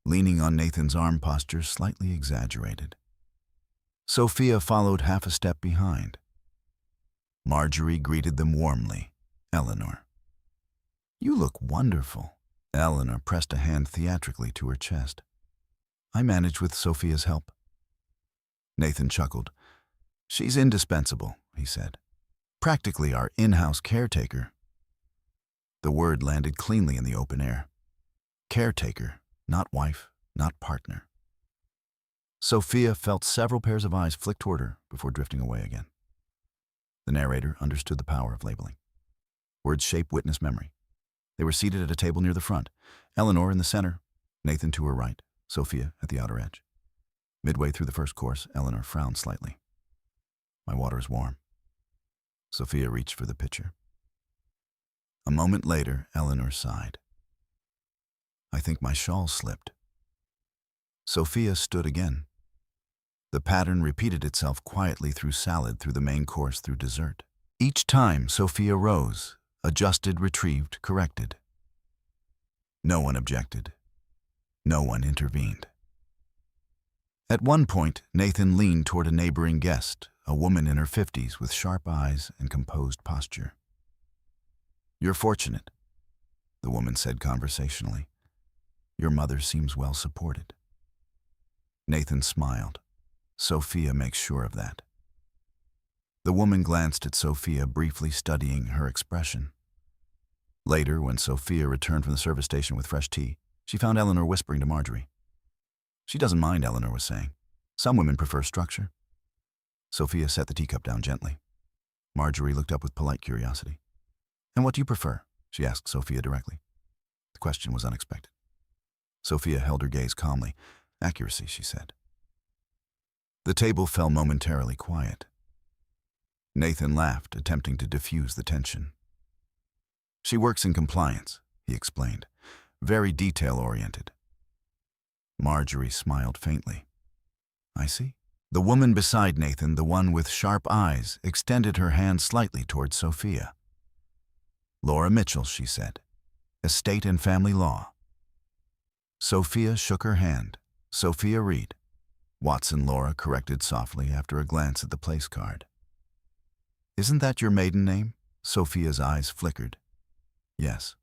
leaning on Nathan's arm, posture slightly exaggerated. Sophia followed half a step behind. Marjorie greeted them warmly. Eleanor. You look wonderful. Eleanor pressed a hand theatrically to her chest. I managed with Sophia's help. Nathan chuckled. She's indispensable, he said. Practically our in-house caretaker. The word landed cleanly in the open air. Caretaker, not wife, not partner. Sophia felt several pairs of eyes flick toward her before drifting away again. The narrator understood the power of labeling. Words shape witness memory. They were seated at a table near the front, Eleanor in the center, Nathan to her right, Sophia at the outer edge. Midway through the first course, Eleanor frowned slightly. My water is warm. Sophia reached for the pitcher. A moment later, Eleanor sighed. I think my shawl slipped. Sophia stood again. The pattern repeated itself quietly through salad, through the main course, through dessert. Each time, Sophia rose, adjusted, retrieved, corrected. No one objected. No one intervened. At one point, Nathan leaned toward a neighboring guest, a woman in her 50s with sharp eyes and composed posture. You're fortunate, the woman said conversationally. Your mother seems well supported. Nathan smiled. Sophia makes sure of that. The woman glanced at Sophia, briefly studying her expression. Later, when Sophia returned from the service station with fresh tea, she found Eleanor whispering to Marjorie. She doesn't mind, Eleanor was saying. Some women prefer structure. Sophia set the teacup down gently. Marjorie looked up with polite curiosity. And what do you prefer? She asked Sophia directly. The question was unexpected. Sophia held her gaze calmly. Accuracy, she said. The table fell momentarily quiet. Nathan laughed, attempting to diffuse the tension. She works in compliance, he explained, very detail-oriented. Marjorie smiled faintly. I see. The woman beside Nathan, the one with sharp eyes, extended her hand slightly towards Sophia. Laura Mitchell, she said. Estate and Family Law. Sophia shook her hand. Sophia Reed. Watson, Laura corrected softly after a glance at the place card. Isn't that your maiden name? Sophia's eyes flickered. Yes.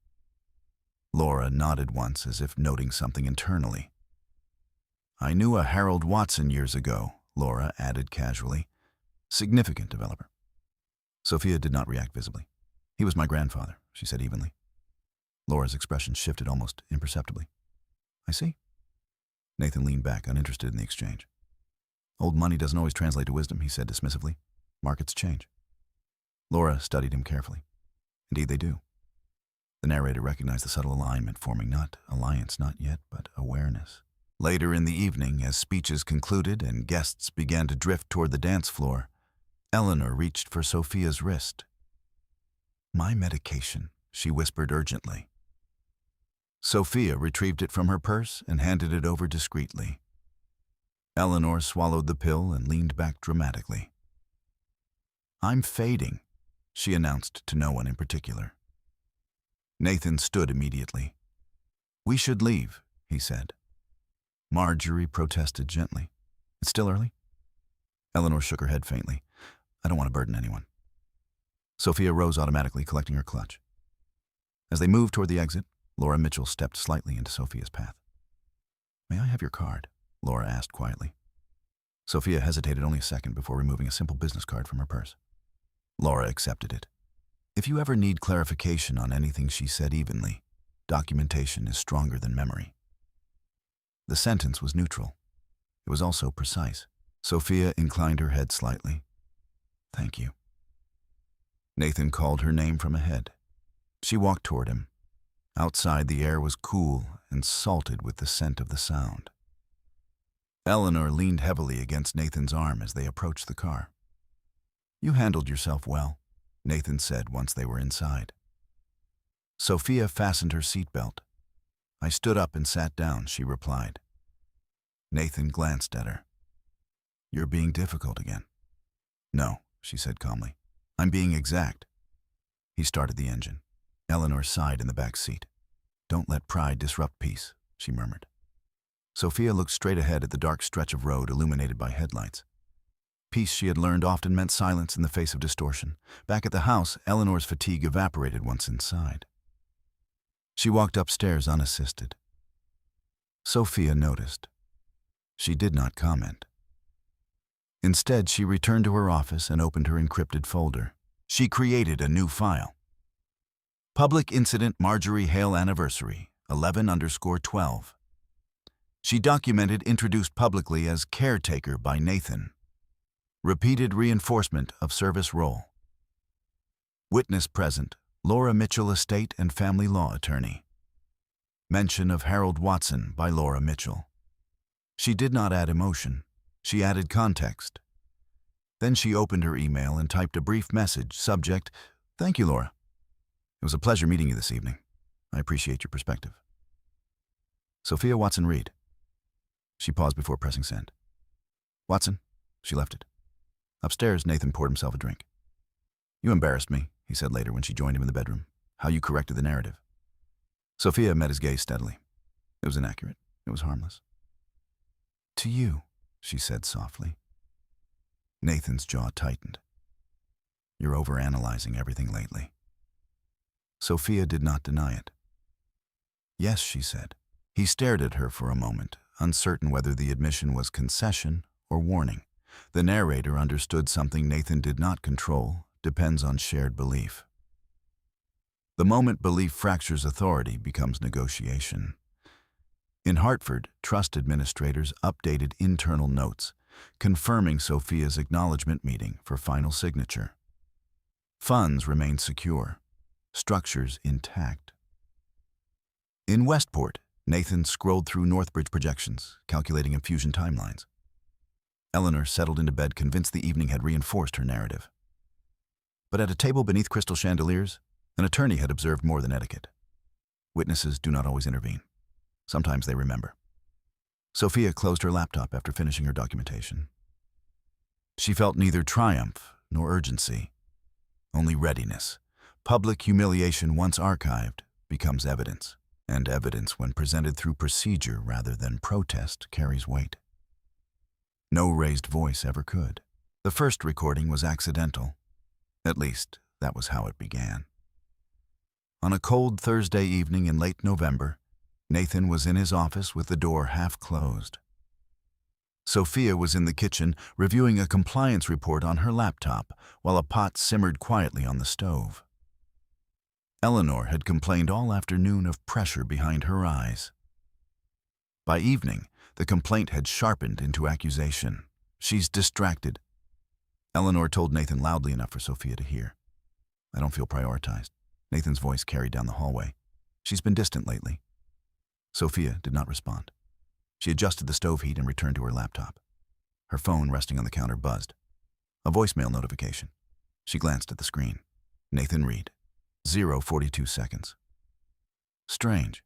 Laura nodded once as if noting something internally. I knew a Harold Watson years ago, Laura added casually. Significant developer. Sophia did not react visibly. He was my grandfather, she said evenly. Laura's expression shifted almost imperceptibly. I see. Nathan leaned back, uninterested in the exchange. Old money doesn't always translate to wisdom, he said dismissively. Markets change. Laura studied him carefully. Indeed they do. The narrator recognized the subtle alignment forming not alliance, not yet, but awareness. Later in the evening, as speeches concluded and guests began to drift toward the dance floor, Eleanor reached for Sophia's wrist. My medication, she whispered urgently. Sophia retrieved it from her purse and handed it over discreetly. Eleanor swallowed the pill and leaned back dramatically. I'm fading, she announced to no one in particular. Nathan stood immediately. We should leave, he said. Marjorie protested gently. It's still early? Eleanor shook her head faintly. I don't want to burden anyone. Sophia rose automatically, collecting her clutch. As they moved toward the exit, Laura Mitchell stepped slightly into Sophia's path. May I have your card? Laura asked quietly. Sophia hesitated only a second before removing a simple business card from her purse. Laura accepted it. If you ever need clarification on anything she said evenly, documentation is stronger than memory. The sentence was neutral. It was also precise. Sophia inclined her head slightly. Thank you. Nathan called her name from ahead. She walked toward him. Outside, the air was cool and salted with the scent of the sound. Eleanor leaned heavily against Nathan's arm as they approached the car. You handled yourself well, Nathan said once they were inside. Sophia fastened her seatbelt. I stood up and sat down, she replied. Nathan glanced at her. You're being difficult again. No, she said calmly. I'm being exact. He started the engine. Eleanor sighed in the back seat. Don't let pride disrupt peace, she murmured. Sophia looked straight ahead at the dark stretch of road illuminated by headlights. Peace, she had learned, often meant silence in the face of distortion. Back at the house, Eleanor's fatigue evaporated once inside. She walked upstairs unassisted. Sophia noticed. She did not comment. Instead, she returned to her office and opened her encrypted folder. She created a new file. Public Incident Marjorie Hale Anniversary, 11_12. She documented introduced publicly as caretaker by Nathan. Repeated reinforcement of service role. Witness present, Laura Mitchell, estate and family law attorney. Mention of Harold Watson by Laura Mitchell. She did not add emotion. She added context. Then she opened her email and typed a brief message, subject, "Thank you, Laura. It was a pleasure meeting you this evening. I appreciate your perspective. Sophia Watson Reed." She paused before pressing send. "Watson." She left it. Upstairs, Nathan poured himself a drink. "You embarrassed me," he said later when she joined him in the bedroom. "How you corrected the narrative." Sophia met his gaze steadily. It was inaccurate. It was harmless. "To you," she said softly. Nathan's jaw tightened. "You're overanalyzing everything lately." Sophia did not deny it. "Yes," she said. He stared at her for a moment, uncertain whether the admission was concession or warning. The narrator understood something Nathan did not control depends on shared belief. The moment belief fractures authority becomes negotiation. In Hartford, trust administrators updated internal notes, confirming Sophia's acknowledgement meeting for final signature. Funds remained secure, structures intact. In Westport, Nathan scrolled through Northbridge projections, calculating infusion timelines. Eleanor settled into bed, convinced the evening had reinforced her narrative. But at a table beneath crystal chandeliers, an attorney had observed more than etiquette. Witnesses do not always intervene. Sometimes they remember. Sophia closed her laptop after finishing her documentation. She felt neither triumph nor urgency, only readiness. Public humiliation once archived becomes evidence, and evidence when presented through procedure rather than protest carries weight. No raised voice ever could. The first recording was accidental. At least, that was how it began. On a cold Thursday evening in late November, Nathan was in his office with the door half closed. Sophia was in the kitchen reviewing a compliance report on her laptop while a pot simmered quietly on the stove. Eleanor had complained all afternoon of pressure behind her eyes. By evening, the complaint had sharpened into accusation. "She's distracted." Eleanor told Nathan loudly enough for Sophia to hear. "I don't feel prioritized." Nathan's voice carried down the hallway. "She's been distant lately." Sophia did not respond. She adjusted the stove heat and returned to her laptop. Her phone, resting on the counter, buzzed. A voicemail notification. She glanced at the screen. Nathan Reed. 0:42 seconds. Strange.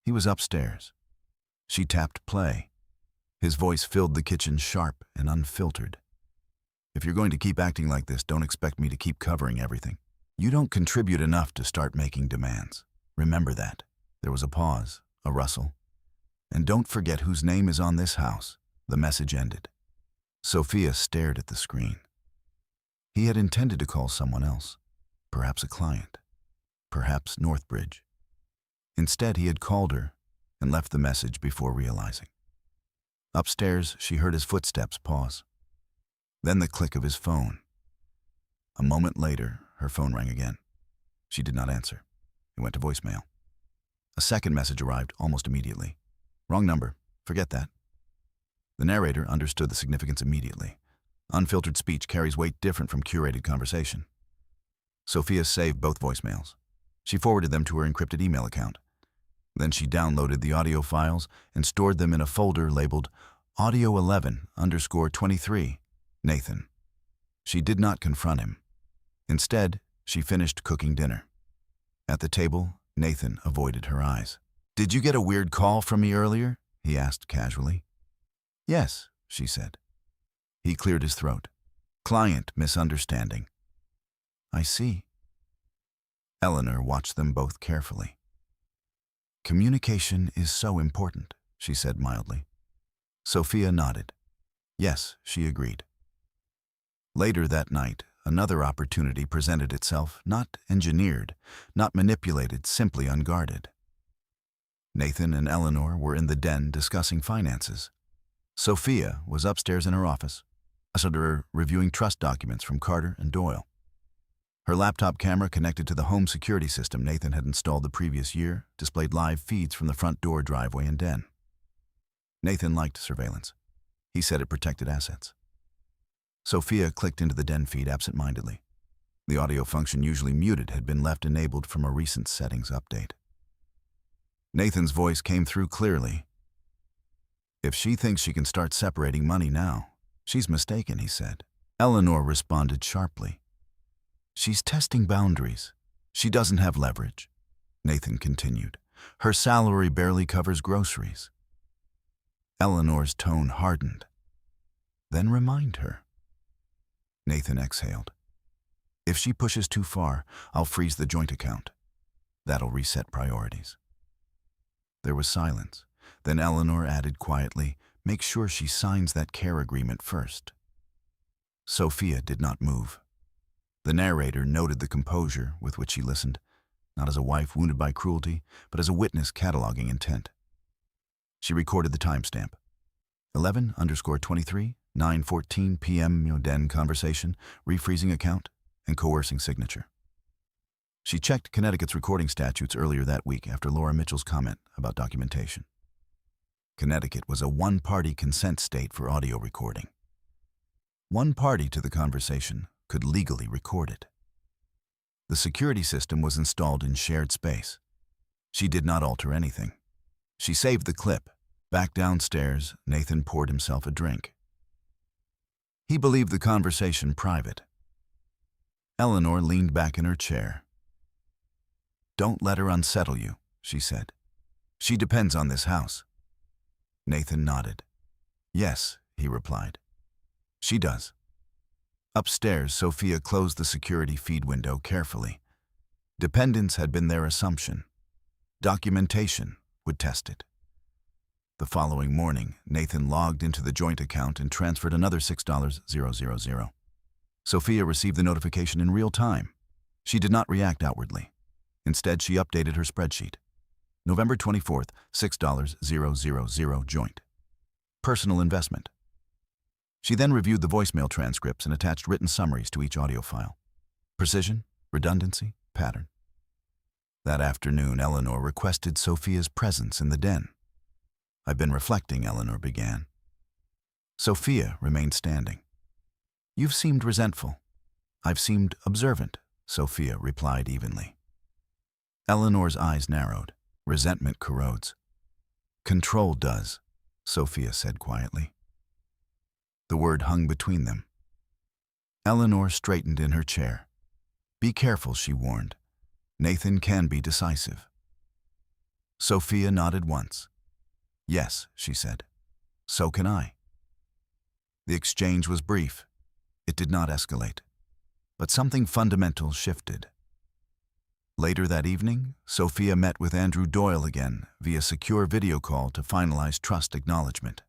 He was upstairs. She tapped play. His voice filled the kitchen sharp and unfiltered. "If you're going to keep acting like this, don't expect me to keep covering everything. You don't contribute enough to start making demands. Remember that." There was a pause, a rustle. "And don't forget whose name is on this house." The message ended. Sophia stared at the screen. He had intended to call someone else, perhaps a client, perhaps Northbridge. Instead, he had called her and left the message before realizing. Upstairs, she heard his footsteps pause. Then the click of his phone. A moment later, her phone rang again. She did not answer. It went to voicemail. A second message arrived almost immediately. "Wrong number. Forget that." The narrator understood the significance immediately. Unfiltered speech carries weight different from curated conversation. Sophia saved both voicemails. She forwarded them to her encrypted email account. Then she downloaded the audio files and stored them in a folder labeled Audio 11_23, Nathan. She did not confront him. Instead, she finished cooking dinner. At the table, Nathan avoided her eyes. "Did you get a weird call from me earlier?" he asked casually. "Yes," she said. He cleared his throat. "Client misunderstanding." "I see." Eleanor watched them both carefully. "Communication is so important," she said mildly. Sophia nodded. Yes, she agreed. Later that night, another opportunity presented itself, not engineered, not manipulated, simply unguarded. Nathan and Eleanor were in the den discussing finances. Sophia was upstairs in her office, reviewing trust documents from Carter and Doyle. Her laptop camera, connected to the home security system Nathan had installed the previous year, displayed live feeds from the front door, driveway, and den. Nathan liked surveillance. He said it protected assets. Sophia clicked into the den feed absent-mindedly. The audio function, usually muted, had been left enabled from a recent settings update. Nathan's voice came through clearly. If she thinks she can start separating money now, she's mistaken, he said. Eleanor responded sharply. She's testing boundaries. She doesn't have leverage. Nathan continued. Her salary barely covers groceries. Eleanor's tone hardened. Then remind her. Nathan exhaled. If she pushes too far, I'll freeze the joint account. That'll reset priorities. There was silence. Then Eleanor added quietly, make sure she signs that care agreement first. Sophia did not move. The narrator noted the composure with which she listened, not as a wife wounded by cruelty, but as a witness cataloging intent. She recorded the timestamp. 11_23, 9:14 p.m. Moden conversation, refreezing account, and coercing signature. She checked Connecticut's recording statutes earlier that week after Laura Mitchell's comment about documentation. Connecticut was a one-party consent state for audio recording. One party to the conversation could legally record it. The security system was installed in shared space. She did not alter anything. She saved the clip. Back downstairs, Nathan poured himself a drink. He believed the conversation private. Eleanor leaned back in her chair. Don't let her unsettle you, she said. She depends on this house. Nathan nodded. Yes, he replied. She does. Upstairs, Sophia closed the security feed window carefully. Dependence had been their assumption. Documentation would test it. The following morning, Nathan logged into the joint account and transferred another $6,000. Sophia received the notification in real time. She did not react outwardly. Instead, she updated her spreadsheet. November 24th, $6,000 joint. Personal investment. She then reviewed the voicemail transcripts and attached written summaries to each audio file. Precision, redundancy, pattern. That afternoon, Eleanor requested Sophia's presence in the den. I've been reflecting, Eleanor began. Sophia remained standing. You've seemed resentful. I've seemed observant, Sophia replied evenly. Eleanor's eyes narrowed. Resentment corrodes. Control does, Sophia said quietly. The word hung between them. Eleanor straightened in her chair. Be careful, she warned. Nathan can be decisive. Sophia nodded once. Yes, she said. So can I. The exchange was brief. It did not escalate. But something fundamental shifted. Later that evening, Sophia met with Andrew Doyle again via secure video call to finalize trust acknowledgement.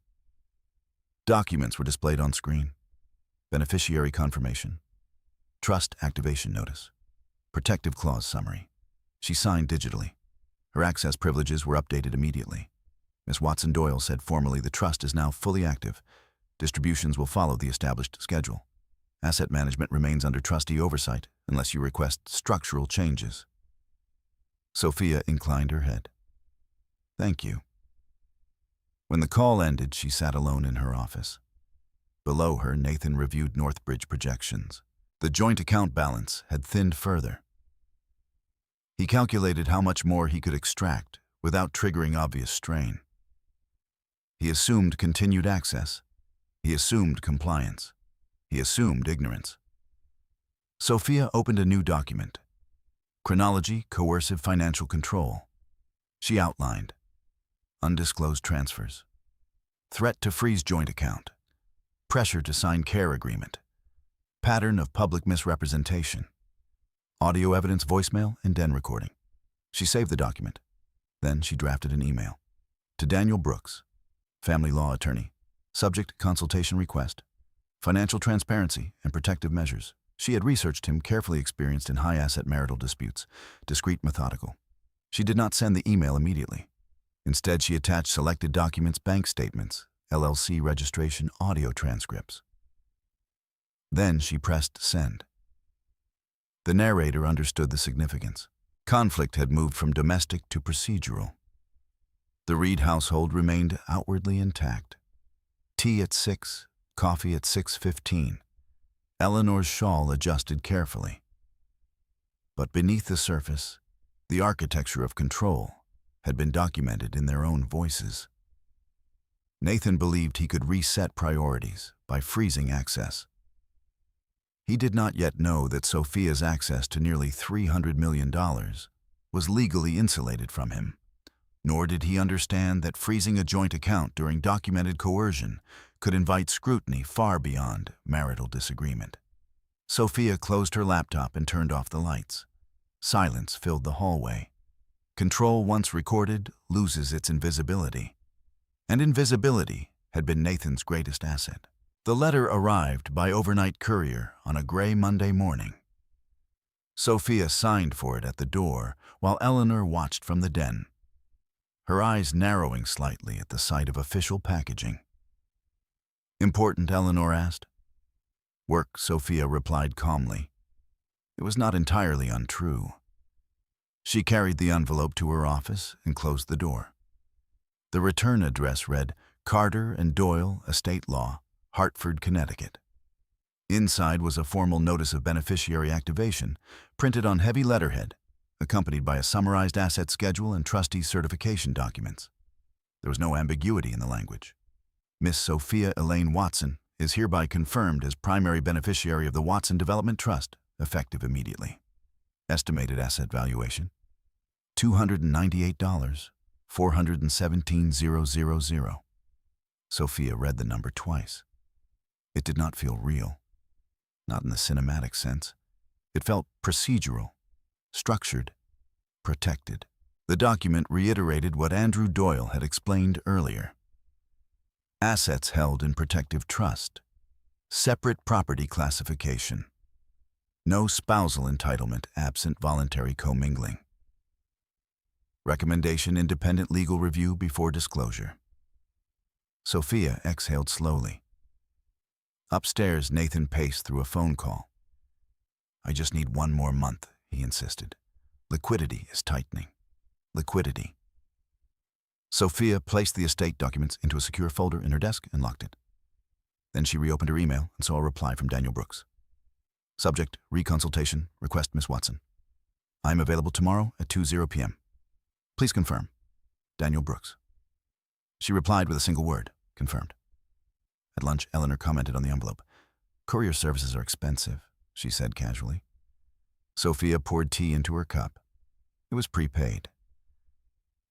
Documents were displayed on screen. Beneficiary confirmation. Trust activation notice. Protective clause summary. She signed digitally. Her access privileges were updated immediately. Ms. Watson Doyle said formally the trust is now fully active. Distributions will follow the established schedule. Asset management remains under trustee oversight unless you request structural changes. Sophia inclined her head. Thank you. When the call ended, she sat alone in her office. Below her, Nathan reviewed Northbridge projections. The joint account balance had thinned further. He calculated how much more he could extract without triggering obvious strain. He assumed continued access. He assumed compliance. He assumed ignorance. Sophia opened a new document. Chronology, coercive financial control. She outlined. Undisclosed transfers. Threat to freeze joint account. Pressure to sign care agreement. Pattern of public misrepresentation. Audio evidence voicemail and den recording. She saved the document. Then she drafted an email. To Daniel Brooks, family law attorney. Subject consultation request. Financial transparency and protective measures. She had researched him, carefully experienced in high-asset marital disputes, discreet, methodical. She did not send the email immediately. Instead, she attached selected documents, bank statements, LLC registration, audio transcripts. Then she pressed send. The narrator understood the significance. Conflict had moved from domestic to procedural. The Reed household remained outwardly intact. Tea at 6, coffee at 6:15. Eleanor's shawl adjusted carefully. But beneath the surface, the architecture of control had been documented in their own voices. Nathan believed he could reset priorities by freezing access. He did not yet know that Sophia's access to nearly $300 million was legally insulated from him, nor did he understand that freezing a joint account during documented coercion could invite scrutiny far beyond marital disagreement. Sophia closed her laptop and turned off the lights. Silence filled the hallway. Control once recorded loses its invisibility. And invisibility had been Nathan's greatest asset. The letter arrived by overnight courier on a gray Monday morning. Sophia signed for it at the door while Eleanor watched from the den, her eyes narrowing slightly at the sight of official packaging. "Important?" Eleanor asked. "Work," Sophia replied calmly. It was not entirely untrue. She carried the envelope to her office and closed the door. The return address read, Carter and Doyle, Estate Law, Hartford, Connecticut. Inside was a formal notice of beneficiary activation, printed on heavy letterhead, accompanied by a summarized asset schedule and trustee certification documents. There was no ambiguity in the language. Miss Sophia Elaine Watson is hereby confirmed as primary beneficiary of the Watson Development Trust, effective immediately. Estimated asset valuation, $298, $417,000. Sophia read the number twice. It did not feel real, not in the cinematic sense. It felt procedural, structured, protected. The document reiterated what Andrew Doyle had explained earlier. Assets held in protective trust, separate property classification, no spousal entitlement absent voluntary commingling. Recommendation: independent legal review before disclosure. Sophia exhaled slowly. Upstairs, Nathan paced through a phone call. "I just need one more month," he insisted. "Liquidity is tightening. Liquidity." Sophia placed the estate documents into a secure folder in her desk and locked it. Then she reopened her email and saw a reply from Daniel Brooks. Subject: reconsultation, request Miss Watson. "I am available tomorrow at 2:00 p.m. Please confirm. Daniel Brooks." She replied with a single word: confirmed. At lunch, Eleanor commented on the envelope. "Courier services are expensive," she said casually. Sophia poured tea into her cup. It was prepaid.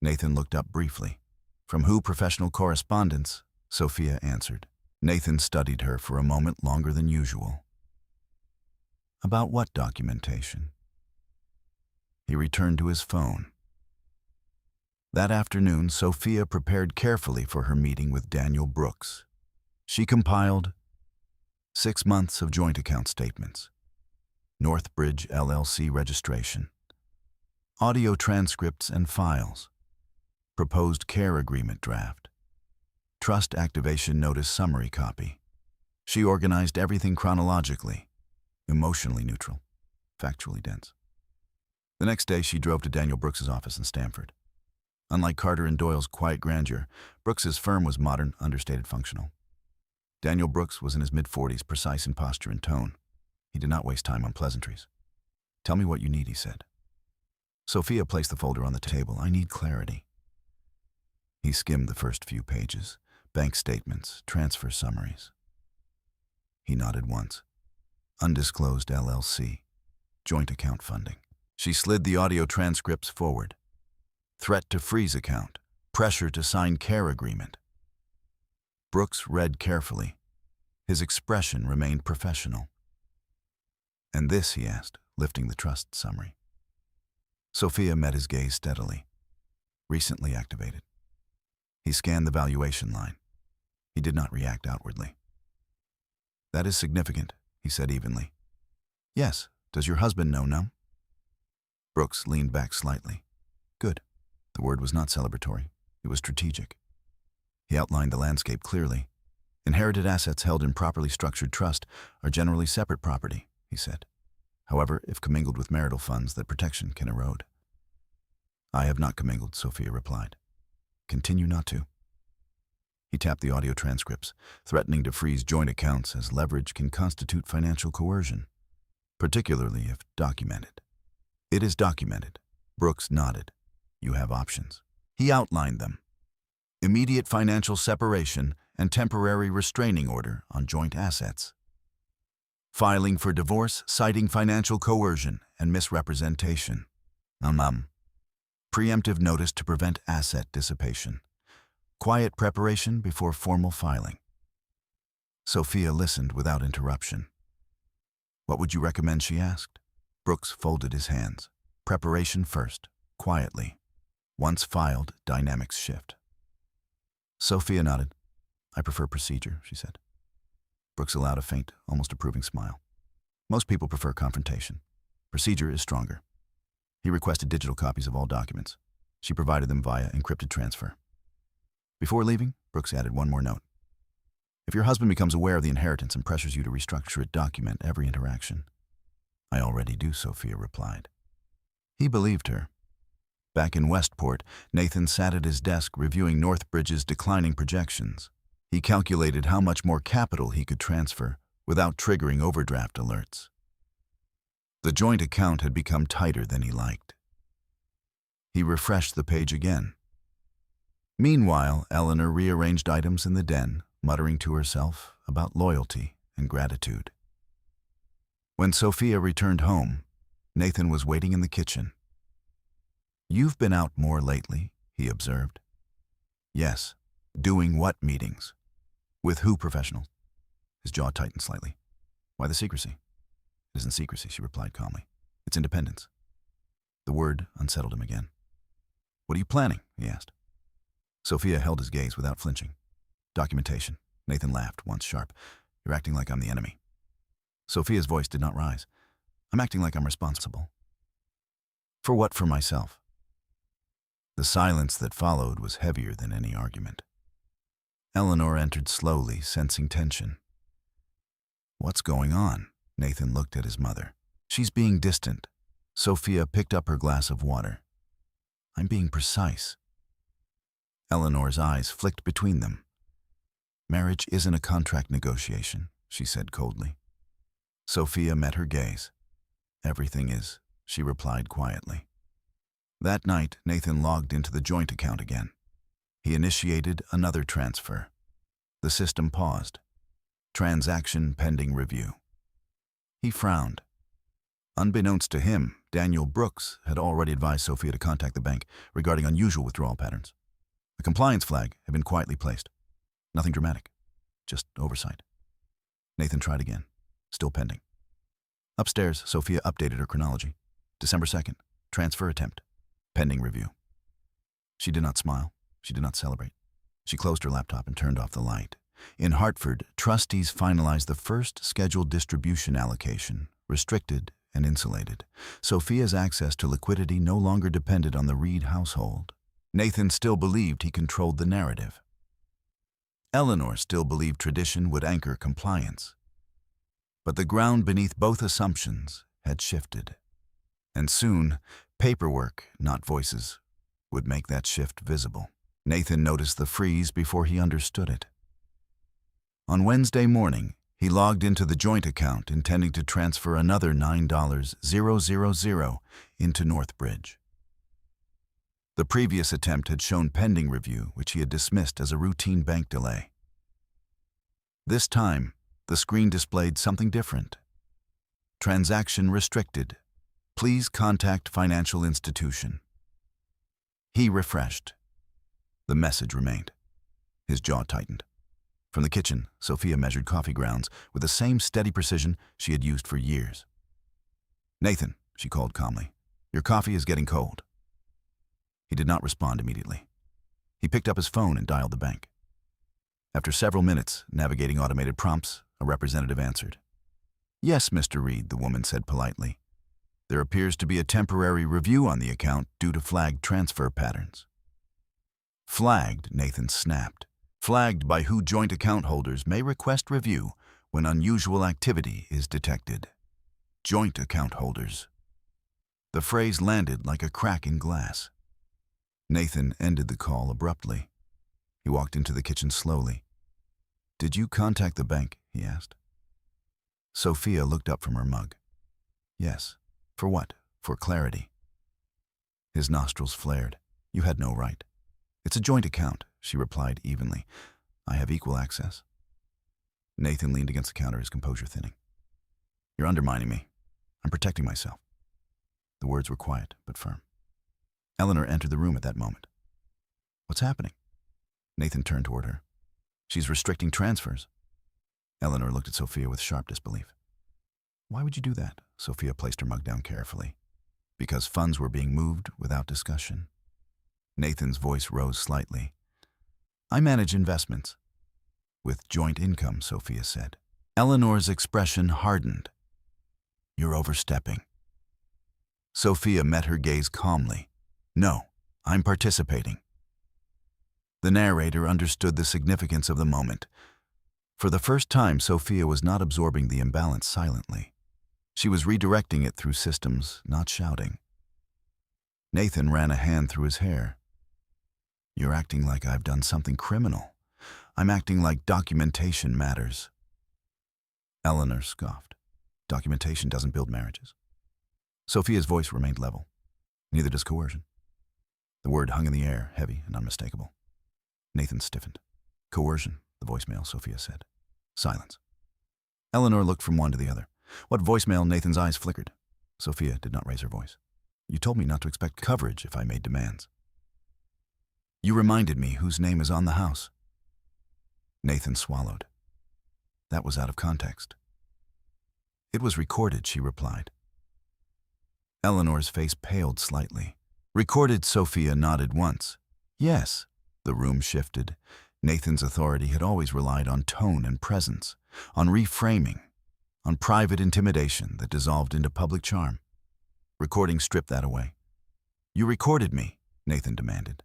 Nathan looked up briefly. "From who? Professional correspondence," Sophia answered. Nathan studied her for a moment longer than usual. "About what documentation?" He returned to his phone. That afternoon, Sophia prepared carefully for her meeting with Daniel Brooks. She compiled 6 months of joint account statements, Northbridge LLC registration, audio transcripts and files, proposed care agreement draft, trust activation notice summary copy. She organized everything chronologically, emotionally neutral, factually dense. The next day, she drove to Daniel Brooks's office in Stamford. Unlike Carter and Doyle's quiet grandeur, Brooks's firm was modern, understated, functional. Daniel Brooks was in his mid-40s, precise in posture and tone. He did not waste time on pleasantries. "Tell me what you need," he said. Sophia placed the folder on the table. "I need clarity." He skimmed the first few pages, bank statements, transfer summaries. He nodded once. Undisclosed LLC, joint account funding. She slid the audio transcripts forward. Threat to freeze account, pressure to sign care agreement. Brooks read carefully. His expression remained professional. "And this?" he asked, lifting the trust summary. Sophia met his gaze steadily. "Recently activated." He scanned the valuation line. He did not react outwardly. "That is significant," he said evenly. "Yes. Does your husband know now?" Brooks leaned back slightly. "Good." The word was not celebratory. It was strategic. He outlined the landscape clearly. "Inherited assets held in properly structured trust are generally separate property," he said. "However, if commingled with marital funds, that protection can erode." "I have not commingled," Sophia replied. "Continue not to." He tapped the audio transcripts, threatening to freeze joint accounts as leverage can constitute financial coercion, particularly if documented. "It is documented." Brooks nodded. "You have options." He outlined them. immediate financial separation and temporary restraining order on joint assets. Filing for divorce citing financial coercion and misrepresentation. Preemptive notice to prevent asset dissipation. Quiet preparation before formal filing. Sophia listened without interruption. What would you recommend, she asked. Brooks folded his hands. Preparation first, quietly. Once filed, dynamics shift. Sophia nodded. I prefer procedure, she said. Brooks allowed a faint, almost approving smile. Most people prefer confrontation. Procedure is stronger. He requested digital copies of all documents. She provided them via encrypted transfer. Before leaving, Brooks added one more note. If your husband becomes aware of the inheritance and pressures you to restructure it, document every interaction. I already do, Sophia replied. He believed her. Back in Westport, Nathan sat at his desk reviewing Northbridge's declining projections. He calculated how much more capital he could transfer without triggering overdraft alerts. The joint account had become tighter than he liked. He refreshed the page again. Meanwhile, Eleanor rearranged items in the den, muttering to herself about loyalty and gratitude. When Sophia returned home, Nathan was waiting in the kitchen. You've been out more lately, he observed. Yes. Doing what meetings? With who professionals? His jaw tightened slightly. Why the secrecy? It isn't secrecy, she replied calmly. It's independence. The word unsettled him again. What are you planning? He asked. Sophia held his gaze without flinching. Documentation. Nathan laughed, once sharp. You're acting like I'm the enemy. Sophia's voice did not rise. I'm acting like I'm responsible. For what? For myself. The silence that followed was heavier than any argument. Eleanor entered slowly, sensing tension. What's going on? Nathan looked at his mother. She's being distant. Sophia picked up her glass of water. I'm being precise. Eleanor's eyes flicked between them. Marriage isn't a contract negotiation, she said coldly. Sophia met her gaze. Everything is, she replied quietly. That night, Nathan logged into the joint account again. He initiated another transfer. The system paused. Transaction pending review. He frowned. Unbeknownst to him, Daniel Brooks had already advised Sophia to contact the bank regarding unusual withdrawal patterns. A compliance flag had been quietly placed. Nothing dramatic, just oversight. Nathan tried again, still pending. Upstairs, Sophia updated her chronology. December 2nd, transfer attempt, pending review. She did not smile. She did not celebrate. She closed her laptop and turned off the light. In Hartford, trustees finalized the first scheduled distribution allocation, restricted and insulated. Sophia's access to liquidity no longer depended on the Reed household. Nathan still believed he controlled the narrative. Eleanor still believed tradition would anchor compliance. But the ground beneath both assumptions had shifted. And soon, paperwork, not voices, would make that shift visible. Nathan noticed the freeze before he understood it. On Wednesday morning, he logged into the joint account intending to transfer another $9,000 into Northbridge. The previous attempt had shown pending review, which he had dismissed as a routine bank delay. This time, the screen displayed something different. Transaction restricted. Please contact financial institution. He refreshed. The message remained. His jaw tightened. From the kitchen, Sophia measured coffee grounds with the same steady precision she had used for years. Nathan, she called calmly, your coffee is getting cold. He did not respond immediately. He picked up his phone and dialed the bank. After several minutes, navigating automated prompts, a representative answered. Yes, Mr. Reed, the woman said politely. There appears to be a temporary review on the account due to flagged transfer patterns. Flagged, Nathan snapped. Flagged by who joint account holders may request review when unusual activity is detected. Joint account holders. The phrase landed like a crack in glass. Nathan ended the call abruptly. He walked into the kitchen slowly. Did you contact the bank? He asked. Sophia looked up from her mug. Yes. For what? For clarity. His nostrils flared. You had no right. It's a joint account. she replied evenly. I have equal access. Nathan leaned against the counter, his composure thinning. You're undermining me. I'm protecting myself. The words were quiet but firm. Eleanor entered the room at that moment. What's happening? Nathan turned toward her. She's restricting transfers. Eleanor looked at Sophia with sharp disbelief. Why would you do that? Sophia placed her mug down carefully. Because funds were being moved without discussion. Nathan's voice rose slightly. I manage investments. With joint income, Sophia said. Eleanor's expression hardened. You're overstepping. Sophia met her gaze calmly. No, I'm participating. The narrator understood the significance of the moment. For the first time, Sophia was not absorbing the imbalance silently. She was redirecting it through systems, not shouting. Nathan ran a hand through his hair. You're acting like I've done something criminal. I'm acting like documentation matters. Eleanor scoffed. Documentation doesn't build marriages. Sophia's voice remained level. Neither does coercion. The word hung in the air, heavy and unmistakable. Nathan stiffened. Coercion, the voicemail, Sophia said. Silence. Eleanor looked from one to the other. What voicemail? Nathan's eyes flickered. Sophia did not raise her voice. You told me not to expect coverage if I made demands. You reminded me whose name is on the house. Nathan swallowed. That was out of context. It was recorded, she replied. Eleanor's face paled slightly. Recorded, Sophia nodded once. Yes. The room shifted. Nathan's authority had always relied on tone and presence, on reframing, on private intimidation that dissolved into public charm. Recording stripped that away. You recorded me, Nathan demanded.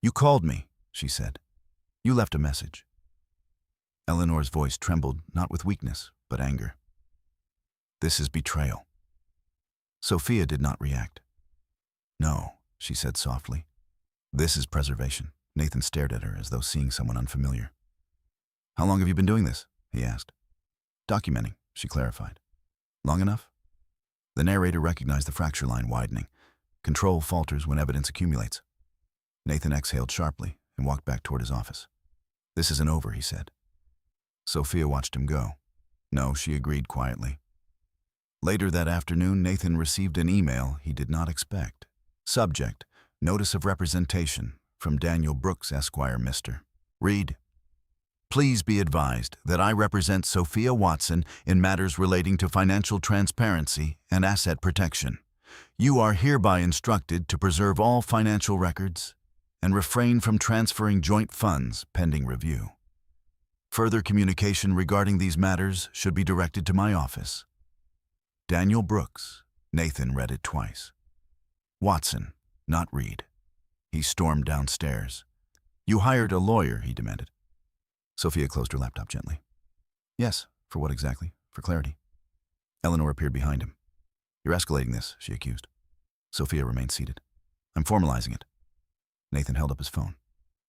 You called me, she said. You left a message. Eleanor's voice trembled, not with weakness, but anger. This is betrayal. Sophia did not react. No, she said softly. This is preservation. Nathan stared at her as though seeing someone unfamiliar. How long have you been doing this? He asked. Documenting, she clarified. Long enough? The narrator recognized the fracture line widening. Control falters when evidence accumulates. Nathan exhaled sharply and walked back toward his office. This isn't over, he said. Sophia watched him go. No, she agreed quietly. Later that afternoon, Nathan received an email he did not expect. Subject, Notice of Representation, from Daniel Brooks, Esquire, Mr. Read. Please be advised that I represent Sophia Watson in matters relating to financial transparency and asset protection. You are hereby instructed to preserve all financial records and refrain from transferring joint funds pending review. Further communication regarding these matters should be directed to my office. Daniel Brooks. Nathan read it twice. Watson, not Reed. He stormed downstairs. You hired a lawyer, he demanded. Sophia closed her laptop gently. Yes, for what exactly? For clarity. Eleanor appeared behind him. You're escalating this, she accused. Sophia remained seated. I'm formalizing it. Nathan held up his phone.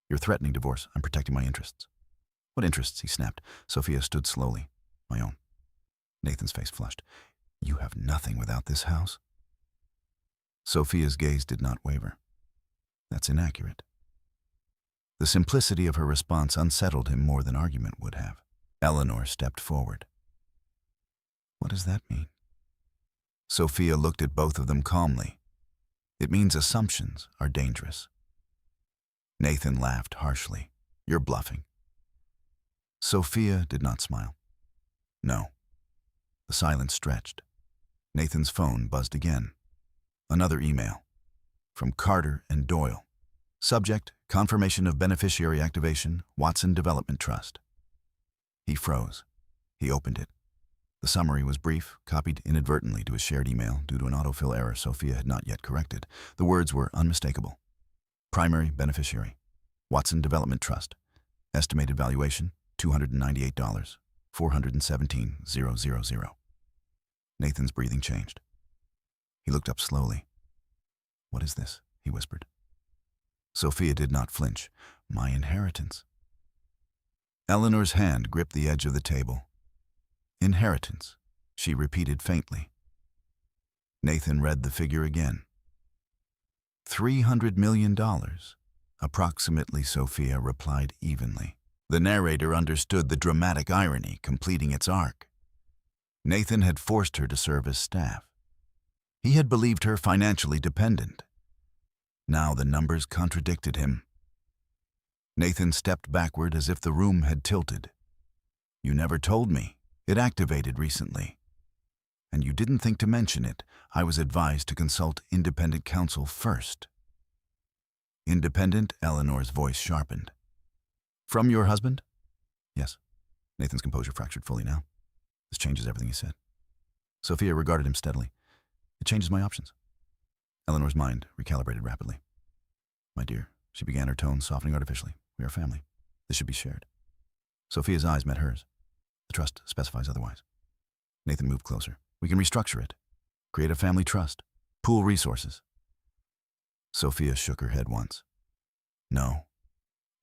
You're threatening divorce. I'm protecting my interests. What interests? He snapped. Sophia stood slowly. My own. Nathan's face flushed. You have nothing without this house. Sophia's gaze did not waver. That's inaccurate. The simplicity of her response unsettled him more than argument would have. Eleanor stepped forward. What does that mean? Sophia looked at both of them calmly. It means assumptions are dangerous. Nathan laughed harshly. You're bluffing. Sophia did not smile. No. The silence stretched. Nathan's phone buzzed again. Another email. From Carter and Doyle. Subject, confirmation of beneficiary activation, Watson Development Trust. He froze. He opened it. The summary was brief, copied inadvertently to his shared email due to an autofill error Sophia had not yet corrected. The words were unmistakable. Primary beneficiary, Watson Development Trust. Estimated valuation, $298, 417,000. Nathan's breathing changed. He looked up slowly. What is this? He whispered. Sophia did not flinch. My inheritance. Eleanor's hand gripped the edge of the table. Inheritance, she repeated faintly. Nathan read the figure again. $300 million. Approximately, Sophia replied evenly. The narrator understood the dramatic irony completing its arc. Nathan had forced her to serve as staff. He had believed her financially dependent. Now the numbers contradicted him. Nathan stepped backward as if the room had tilted. "You never told me. It activated recently. And you didn't think to mention it. I was advised to consult independent counsel first." Independent? Eleanor's voice sharpened. "From your husband?" "Yes." Nathan's composure fractured fully now. "This changes everything," he said. Sophia regarded him steadily. "It changes my options." Eleanor's mind recalibrated rapidly. "My dear," she began, her tone softening artificially, "we are family. This should be shared." Sophia's eyes met hers. "The trust specifies otherwise." Nathan moved closer. "We can restructure it. Create a family trust. Pool resources." Sophia shook her head once. "No."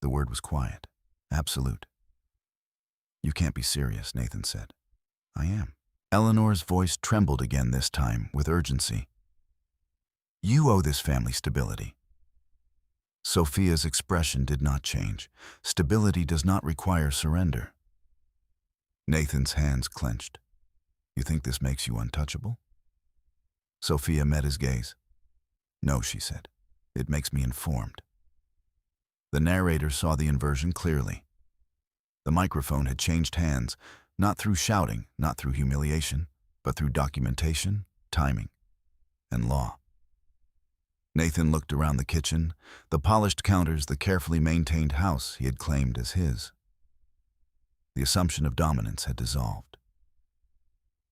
The word was quiet. Absolute. "You can't be serious," Nathan said. "I am." Eleanor's voice trembled again, this time with urgency. "You owe this family stability." Sophia's expression did not change. Stability does not require surrender. Nathan's hands clenched. "You think this makes you untouchable?" Sophia met his gaze. "No," she said. "It makes me informed." The narrator saw the inversion clearly. The microphone had changed hands, not through shouting, not through humiliation, but through documentation, timing, and law. Nathan looked around the kitchen, the polished counters, the carefully maintained house he had claimed as his. The assumption of dominance had dissolved.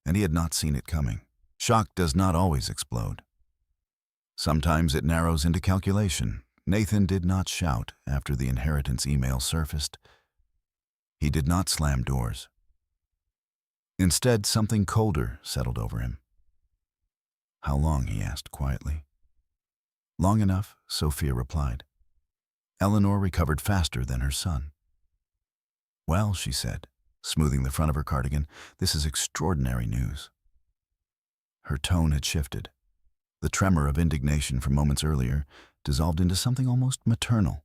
And he had not seen it coming. Shock does not always explode. Sometimes it narrows into calculation. Nathan did not shout after the inheritance email surfaced. He did not slam doors. Instead, something colder settled over him. "How long?" he asked quietly. "Long enough," Sophia replied. Eleanor recovered faster than her son. "Well," she said, smoothing the front of her cardigan, "this is extraordinary news." Her tone had shifted. The tremor of indignation from moments earlier dissolved into something almost maternal.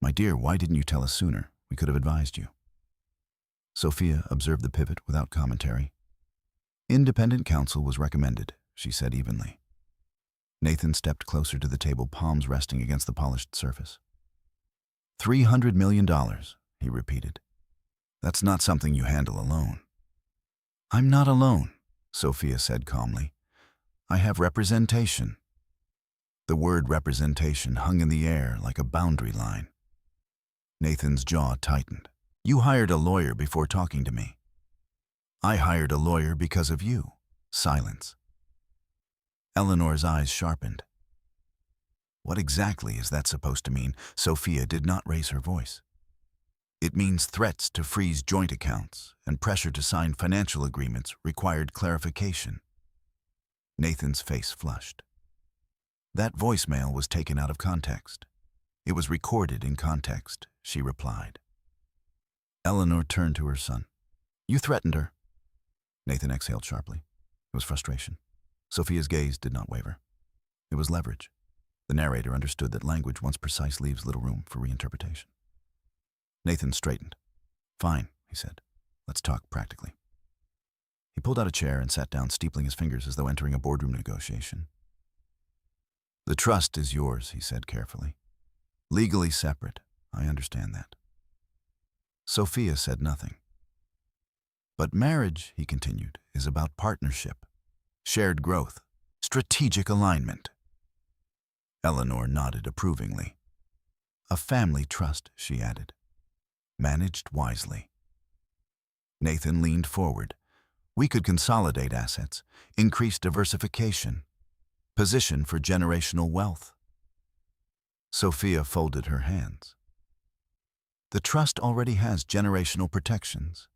"My dear, why didn't you tell us sooner? We could have advised you." Sophia observed the pivot without commentary. "Independent counsel was recommended," she said evenly. Nathan stepped closer to the table, palms resting against the polished surface. $300 million, he repeated. "That's not something you handle alone." "I'm not alone," Sophia said calmly. "I have representation." The word representation hung in the air like a boundary line. Nathan's jaw tightened. "You hired a lawyer before talking to me." "I hired a lawyer because of you." Silence. Eleanor's eyes sharpened. "What exactly is that supposed to mean?" Sophia did not raise her voice. "It means threats to freeze joint accounts and pressure to sign financial agreements required clarification." Nathan's face flushed. "That voicemail was taken out of context. It was recorded in context," she replied. Eleanor turned to her son. "You threatened her." Nathan exhaled sharply. It was frustration. Sophia's gaze did not waver. It was leverage. The narrator understood that language, once precise, leaves little room for reinterpretation. Nathan straightened. "Fine," he said. "Let's talk practically." He pulled out a chair and sat down, steepling his fingers as though entering a boardroom negotiation. "The trust is yours," he said carefully. "Legally separate. I understand that." Sophia said nothing. "But marriage," he continued, "is about partnership, shared growth, strategic alignment." Eleanor nodded approvingly. "A family trust," she added, "managed wisely." Nathan leaned forward. "We could consolidate assets, increase diversification, position for generational wealth." Sophia folded her hands. "The trust already has generational protections."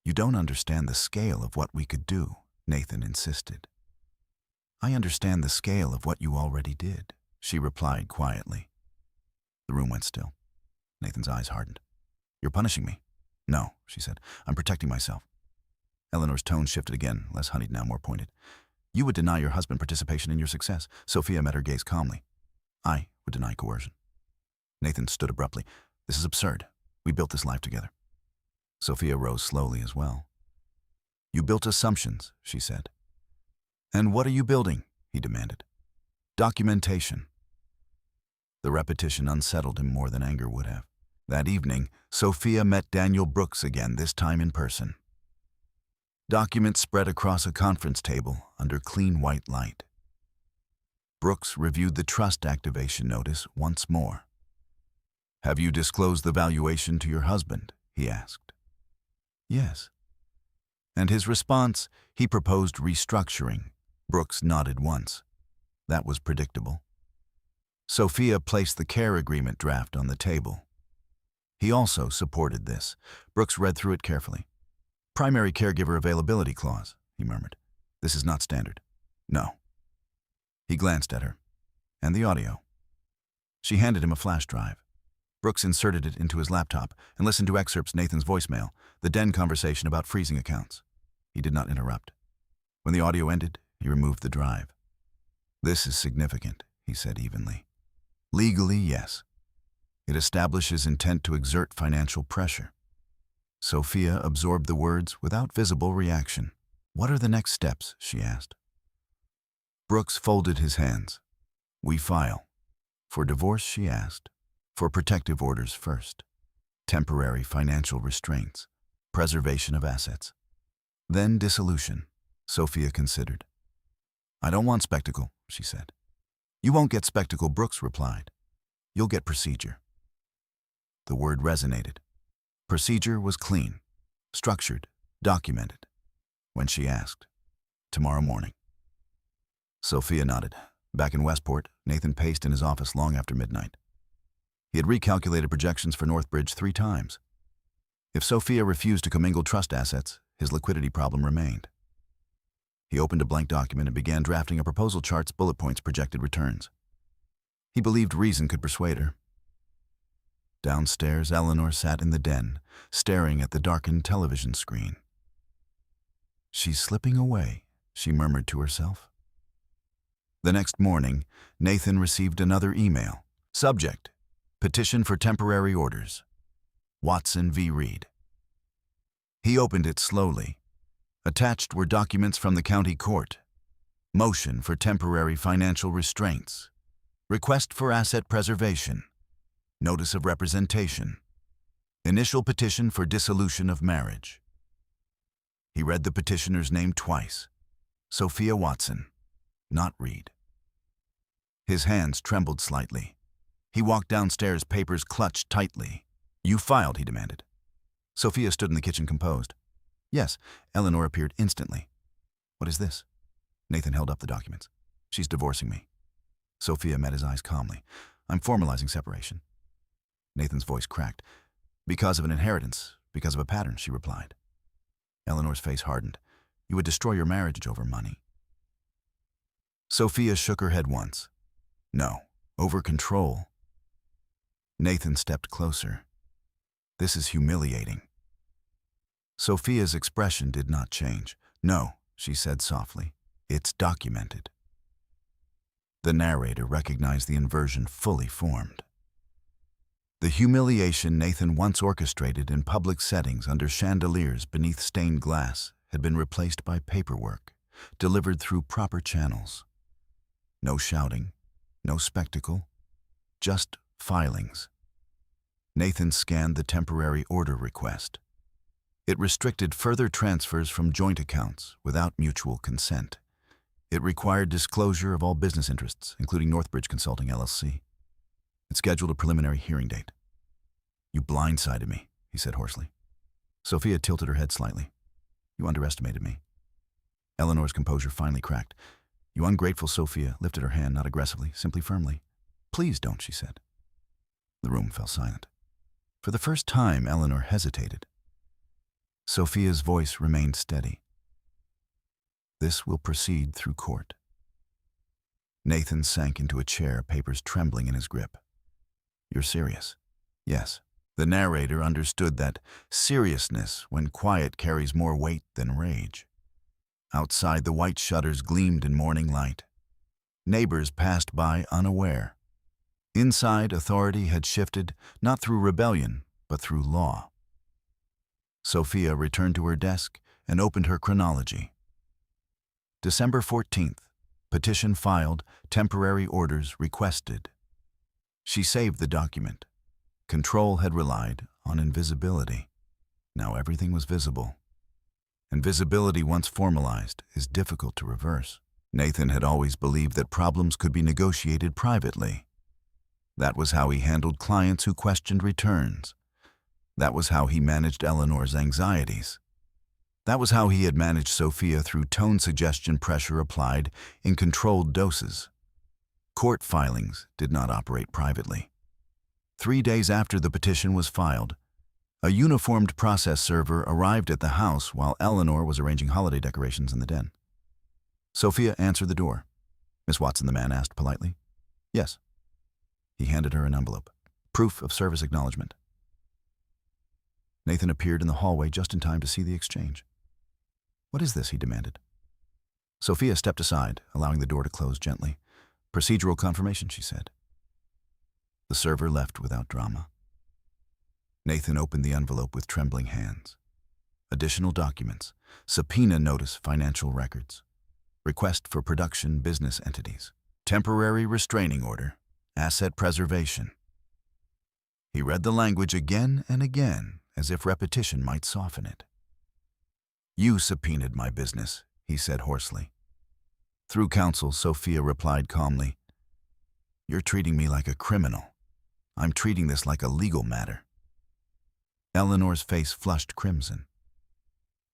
"You don't understand the scale of what we could do," Nathan insisted. "I understand the scale of what you already did," she replied quietly. The room went still. Nathan's eyes hardened. "You're punishing me." "No," she said. "I'm protecting myself." Eleanor's tone shifted again, less honeyed now, more pointed. "You would deny your husband participation in your success." Sophia met her gaze calmly. "I would deny coercion." Nathan stood abruptly. This is absurd. We built this life together. Sophia rose slowly as well. You built assumptions, she said. And what are you building? He demanded. Documentation. The repetition unsettled him more than anger would have. That evening, Sophia met Daniel Brooks again, this time in person. Documents spread across a conference table under clean white light. Brooks reviewed the trust activation notice once more. Have you disclosed the valuation to your husband? He asked. Yes. And his response, he proposed restructuring. Brooks nodded once. That was predictable. Sophia placed the care agreement draft on the table. He also supported this. Brooks read through it carefully. Primary caregiver availability clause, he murmured. This is not standard. No. He glanced at her. And the audio. She handed him a flash drive. Brooks inserted it into his laptop and listened to excerpts Nathan's voicemail, the den conversation about freezing accounts. He did not interrupt. When the audio ended, he removed the drive. This is significant, he said evenly. Legally, yes. It establishes intent to exert financial pressure. Sophia absorbed the words without visible reaction. What are the next steps? She asked. Brooks folded his hands. We file. For divorce, she asked. For protective orders first. Temporary financial restraints. Preservation of assets. Then dissolution, Sophia considered. I don't want spectacle, she said. You won't get spectacle, Brooks replied. You'll get procedure. The word resonated. Procedure was clean, structured, documented. When she asked, tomorrow morning. Sophia nodded. Back in Westport, Nathan paced in his office long after midnight. He had recalculated projections for Northbridge 3 times. If Sophia refused to commingle trust assets, his liquidity problem remained. He opened a blank document and began drafting a proposal chart's bullet points projected returns. He believed reason could persuade her. Downstairs, Eleanor sat in the den, staring at the darkened television screen. She's slipping away, she murmured to herself. The next morning, Nathan received another email. Subject: Petition for temporary orders. Watson v. Reed. He opened it slowly. Attached were documents from the county court. Motion for temporary financial restraints. Request for asset preservation. Notice of representation. Initial petition for dissolution of marriage. He read the petitioner's name twice. Sophia Watson, not Reed. His hands trembled slightly. He walked downstairs, papers clutched tightly. You filed, he demanded. Sophia stood in the kitchen composed. Yes, Eleanor appeared instantly. What is this? Nathan held up the documents. She's divorcing me. Sophia met his eyes calmly. I'm formalizing separation. Nathan's voice cracked. Because of an inheritance, because of a pattern, she replied. Eleanor's face hardened. You would destroy your marriage over money. Sophia shook her head once. No, over control. Nathan stepped closer. This is humiliating. Sophia's expression did not change. No, she said softly. It's documented. The narrator recognized the inversion fully formed. The humiliation Nathan once orchestrated in public settings under chandeliers beneath stained glass had been replaced by paperwork, delivered through proper channels. No shouting, no spectacle, just filings. Nathan scanned the temporary order request. It restricted further transfers from joint accounts without mutual consent. It required disclosure of all business interests, including Northbridge Consulting, LLC. It scheduled a preliminary hearing date. You blindsided me, he said hoarsely. Sophia tilted her head slightly. You underestimated me. Eleanor's composure finally cracked. You ungrateful Sophia lifted her hand, not aggressively, simply firmly. Please don't, she said. The room fell silent. For the first time, Eleanor hesitated. Sophia's voice remained steady. This will proceed through court. Nathan sank into a chair, papers trembling in his grip. You're serious? Yes. The narrator understood that seriousness when quiet carries more weight than rage. Outside, the white shutters gleamed in morning light. Neighbors passed by unaware. Inside, authority had shifted not through rebellion, but through law. Sophia returned to her desk and opened her chronology. December 14th, petition filed, temporary orders requested. She saved the document. Control had relied on invisibility. Now everything was visible. Invisibility, once formalized, is difficult to reverse. Nathan had always believed that problems could be negotiated privately. That was how he handled clients who questioned returns. That was how he managed Eleanor's anxieties. That was how he had managed Sophia through tone suggestion pressure applied in controlled doses. Court filings did not operate privately. 3 days after the petition was filed, a uniformed process server arrived at the house while Eleanor was arranging holiday decorations in the den. Sophia answered the door. "Miss Watson," the man asked politely. "Yes." He handed her an envelope. "Proof of service acknowledgement." Nathan appeared in the hallway just in time to see the exchange. "What is this?" he demanded. Sophia stepped aside, allowing the door to close gently. "Procedural confirmation," she said. The server left without drama. Nathan opened the envelope with trembling hands. Additional documents, subpoena notice, financial records, request for production business entities, temporary restraining order, asset preservation. He read the language again and again, as if repetition might soften it. "You subpoenaed my business," he said hoarsely. Through counsel, Sophia replied calmly, "You're treating me like a criminal. I'm treating this like a legal matter." Eleanor's face flushed crimson.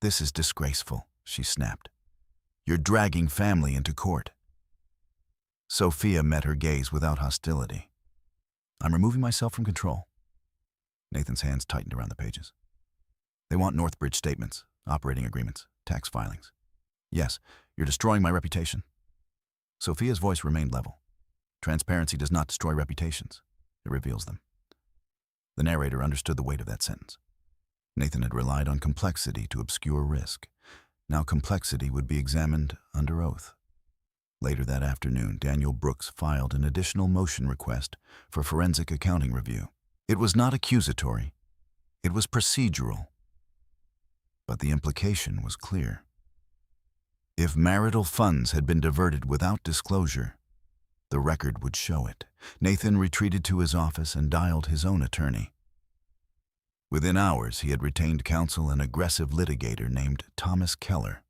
"This is disgraceful," she snapped. "You're dragging family into court." Sophia met her gaze without hostility. "I'm removing myself from control." Nathan's hands tightened around the pages. "They want Northbridge statements, operating agreements, tax filings. Yes, you're destroying my reputation." Sophia's voice remained level. "Transparency does not destroy reputations. It reveals them." The narrator understood the weight of that sentence. Nathan had relied on complexity to obscure risk. Now complexity would be examined under oath. Later that afternoon, Daniel Brooks filed an additional motion request for forensic accounting review. It was not accusatory. It was procedural. But the implication was clear. If marital funds had been diverted without disclosure, the record would show it. Nathan retreated to his office and dialed his own attorney. Within hours, he had retained counsel an aggressive litigator named Thomas Keller.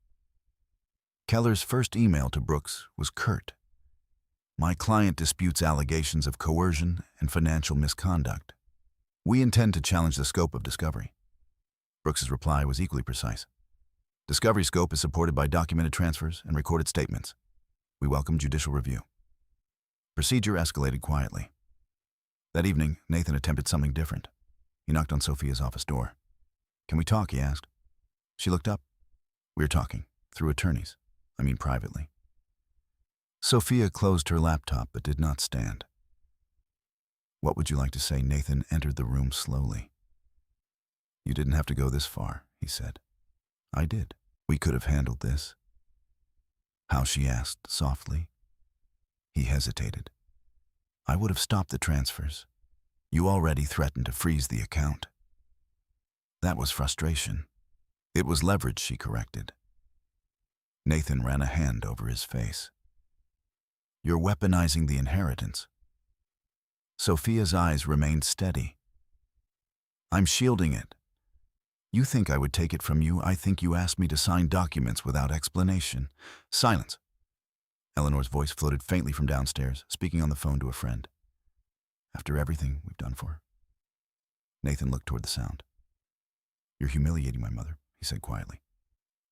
Keller's first email to Brooks was curt. "My client disputes allegations of coercion and financial misconduct. We intend to challenge the scope of discovery." Brooks's reply was equally precise. "Discovery scope is supported by documented transfers and recorded statements. We welcome judicial review." Procedure escalated quietly. That evening, Nathan attempted something different. He knocked on Sophia's office door. "Can we talk?" he asked. She looked up. "We're talking. Through attorneys. I mean privately." Sophia closed her laptop but did not stand. "What would you like to say?" Nathan entered the room slowly. "You didn't have to go this far," he said. "I did. We could have handled this." "How?" she asked softly. He hesitated. "I would have stopped the transfers. You already threatened to freeze the account." That was frustration. It was leverage, she corrected. Nathan ran a hand over his face. "You're weaponizing the inheritance." Sophia's eyes remained steady. "I'm shielding it. You think I would take it from you. I think you asked me to sign documents without explanation." "Silence." Eleanor's voice floated faintly from downstairs, speaking on the phone to a friend. "After everything we've done for her." Nathan looked toward the sound. "You're humiliating my mother," he said quietly.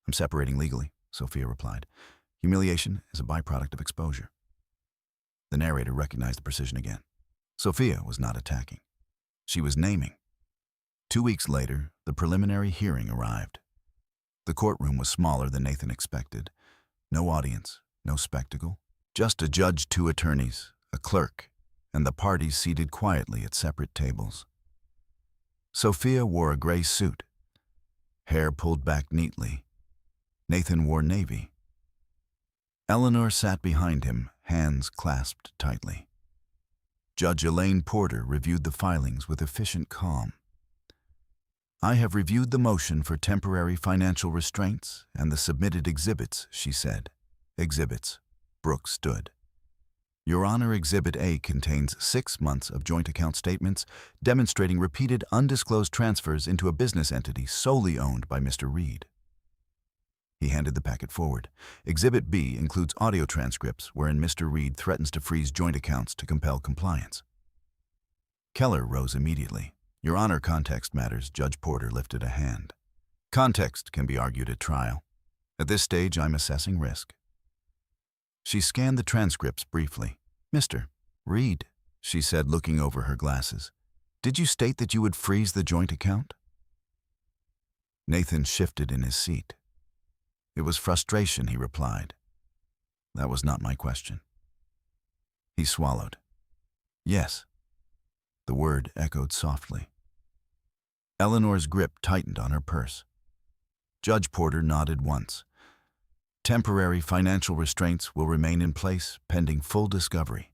"I'm separating legally," Sophia replied. "Humiliation is a byproduct of exposure." The narrator recognized the precision again. Sophia was not attacking. She was naming. 2 weeks later, the preliminary hearing arrived. The courtroom was smaller than Nathan expected. No audience, no spectacle. Just a judge, 2 attorneys, a clerk, and the parties seated quietly at separate tables. Sophia wore a gray suit, hair pulled back neatly. Nathan wore navy. Eleanor sat behind him, hands clasped tightly. Judge Elaine Porter reviewed the filings with efficient calm. "I have reviewed the motion for temporary financial restraints and the submitted exhibits," she said. "Exhibits." Brooks stood. "Your Honor, Exhibit A contains 6 months of joint account statements demonstrating repeated undisclosed transfers into a business entity solely owned by Mr. Reed." He handed the packet forward. "Exhibit B includes audio transcripts wherein Mr. Reed threatens to freeze joint accounts to compel compliance." Keller rose immediately. "Your Honor, context matters." Judge Porter lifted a hand. "Context can be argued at trial. At this stage, I'm assessing risk." She scanned the transcripts briefly. "Mr. Reed," she said, looking over her glasses, "did you state that you would freeze the joint account?" Nathan shifted in his seat. "It was frustration," he replied. "That was not my question." He swallowed. "Yes." The word echoed softly. Eleanor's grip tightened on her purse. Judge Porter nodded once. "Temporary financial restraints will remain in place pending full discovery.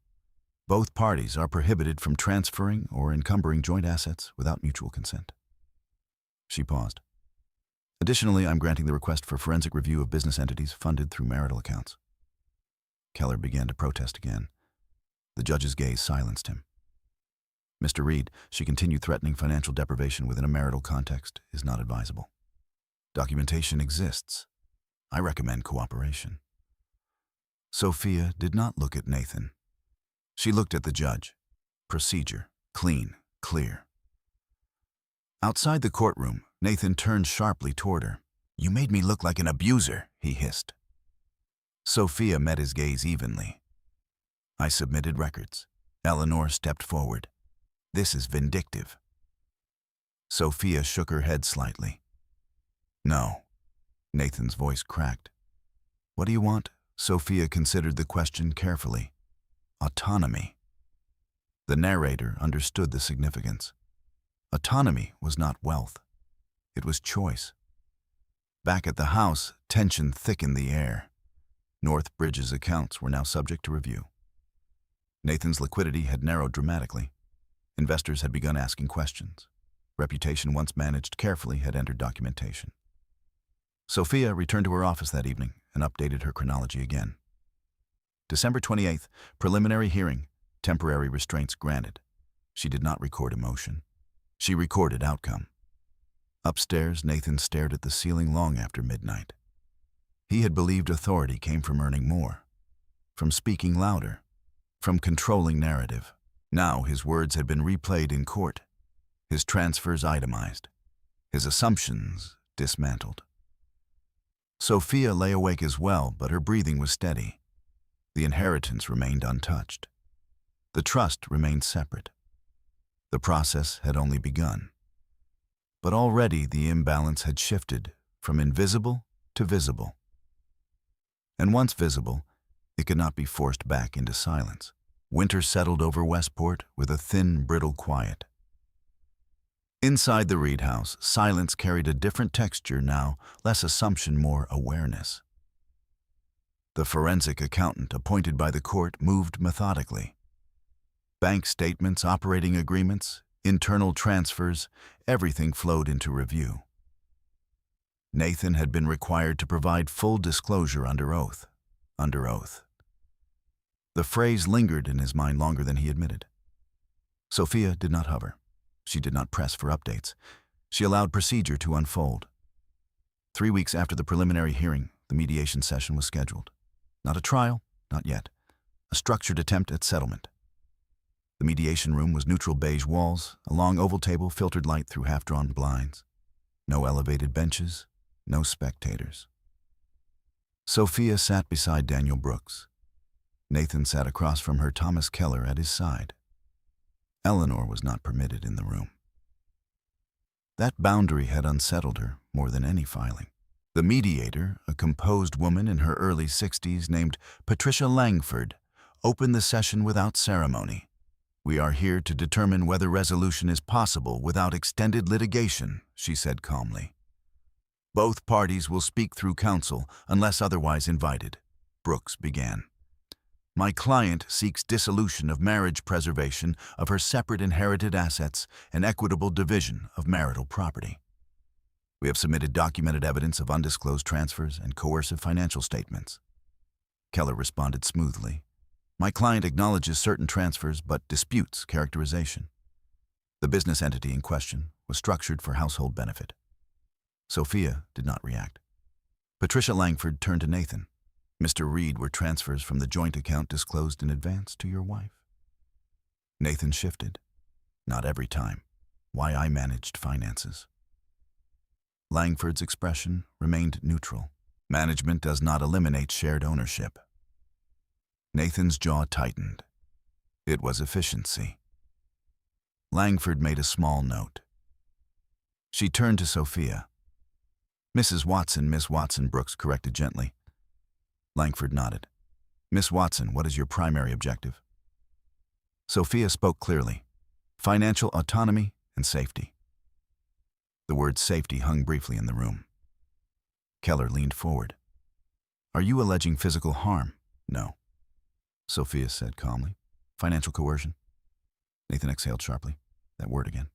Both parties are prohibited from transferring or encumbering joint assets without mutual consent." She paused. "Additionally, I'm granting the request for forensic review of business entities funded through marital accounts." Keller began to protest again. The judge's gaze silenced him. "Mr. Reed," she continued, "threatening financial deprivation within a marital context is not advisable. Documentation exists. I recommend cooperation." Sophia did not look at Nathan. She looked at the judge. Procedure, clean, clear. Outside the courtroom, Nathan turned sharply toward her. "You made me look like an abuser," he hissed. Sophia met his gaze evenly. "I submitted records." Eleanor stepped forward. "This is vindictive." Sophia shook her head slightly. "No." Nathan's voice cracked. "What do you want?" Sophia considered the question carefully. "Autonomy." The narrator understood the significance. Autonomy was not wealth. It was choice. Back at the house, tension thickened the air. North Bridge's accounts were now subject to review. Nathan's liquidity had narrowed dramatically. Investors had begun asking questions. Reputation, once managed carefully, had entered documentation. Sophia returned to her office that evening and updated her chronology again. December 28th, preliminary hearing, temporary restraints granted. She did not record emotion. She recorded outcome. Upstairs, Nathan stared at the ceiling long after midnight. He had believed authority came from earning more, from speaking louder, from controlling narrative. Now his words had been replayed in court, his transfers itemized, his assumptions dismantled. Sophia lay awake as well, but her breathing was steady. The inheritance remained untouched. The trust remained separate. The process had only begun. But already the imbalance had shifted from invisible to visible. And once visible, it could not be forced back into silence. Winter settled over Westport with a thin, brittle quiet. Inside the Reed house, silence carried a different texture now, less assumption, more awareness. The forensic accountant appointed by the court moved methodically. Bank statements, operating agreements, internal transfers, everything flowed into review. Nathan had been required to provide full disclosure under oath. Under oath. The phrase lingered in his mind longer than he admitted. Sophia did not hover. She did not press for updates. She allowed procedure to unfold. 3 weeks after the preliminary hearing, the mediation session was scheduled. Not a trial, not yet. A structured attempt at settlement. The mediation room was neutral beige walls, a long oval table, filtered light through half-drawn blinds. No elevated benches, no spectators. Sophia sat beside Daniel Brooks. Nathan sat across from her, Thomas Keller at his side. Eleanor was not permitted in the room. That boundary had unsettled her more than any filing. The mediator, a composed woman in her early 60s named Patricia Langford, opened the session without ceremony. "We are here to determine whether resolution is possible without extended litigation," she said calmly. "Both parties will speak through counsel unless otherwise invited." Brooks began. My client seeks dissolution of marriage preservation of her separate inherited assets and equitable division of marital property. We have submitted documented evidence of undisclosed transfers and coercive financial statements. Keller responded smoothly. My client acknowledges certain transfers but disputes characterization. The business entity in question was structured for household benefit. Sophia did not react. Patricia Langford turned to Nathan. Mr. Reed, were transfers from the joint account disclosed in advance to your wife? Nathan shifted. Not every time. Why, I managed finances. Langford's expression remained neutral. Management does not eliminate shared ownership. Nathan's jaw tightened. It was efficiency. Langford made a small note. She turned to Sophia. Mrs. Watson, Miss Watson, Brooks corrected gently. Langford nodded. Miss Watson, what is your primary objective? Sophia spoke clearly. Financial autonomy and safety. The word safety hung briefly in the room. Keller leaned forward. Are you alleging physical harm? No. Sophia said calmly. Financial coercion. Nathan exhaled sharply. That word again.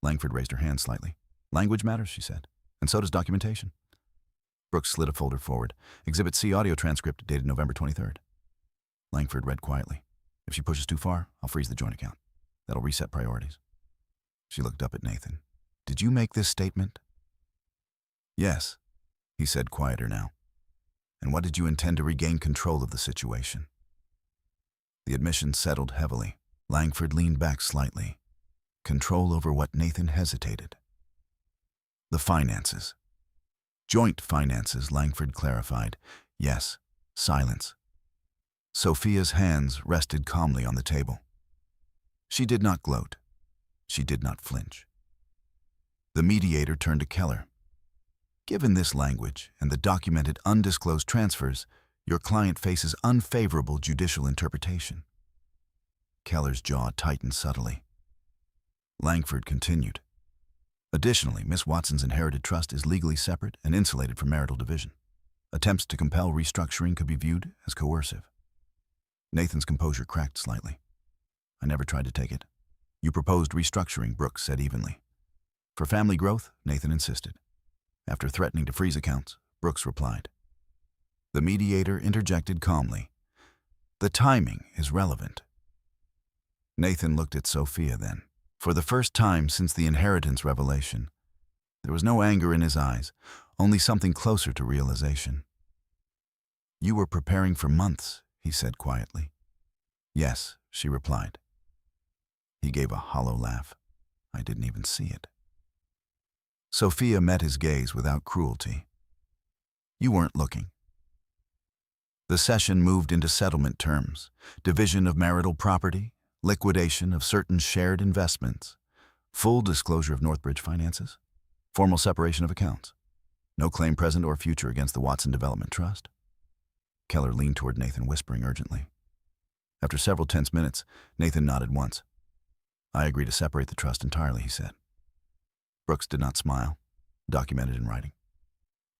Langford raised her hand slightly. Language matters, she said. And so does documentation. Brooks slid a folder forward. Exhibit C, audio transcript dated November 23rd. Langford read quietly. If she pushes too far, I'll freeze the joint account. That'll reset priorities. She looked up at Nathan. Did you make this statement? Yes, he said, quieter now. And what did you intend to regain control of the situation? The admission settled heavily. Langford leaned back slightly. Control over what? Nathan hesitated. The finances. Joint finances, Langford clarified. Yes. Silence. Sophia's hands rested calmly on the table. She did not gloat. She did not flinch. The mediator turned to Keller. Given this language and the documented undisclosed transfers, your client faces unfavorable judicial interpretation. Keller's jaw tightened subtly. Langford continued. Additionally, Miss Watson's inherited trust is legally separate and insulated from marital division. Attempts to compel restructuring could be viewed as coercive. Nathan's composure cracked slightly. I never tried to take it. You proposed restructuring, Brooks said evenly. For family growth, Nathan insisted. After threatening to freeze accounts, Brooks replied. The mediator interjected calmly. The timing is relevant. Nathan looked at Sophia then. For the first time since the inheritance revelation, there was no anger in his eyes, only something closer to realization. You were preparing for months, he said quietly. Yes, she replied. He gave a hollow laugh. I didn't even see it. Sophia met his gaze without cruelty. You weren't looking. The session moved into settlement terms, division of marital property, liquidation of certain shared investments, full disclosure of Northbridge finances, formal separation of accounts, no claim present or future against the Watson Development Trust. Keller leaned toward Nathan, whispering urgently. After several tense minutes, Nathan nodded once. I agree to separate the trust entirely, he said. Brooks did not smile, documented in writing.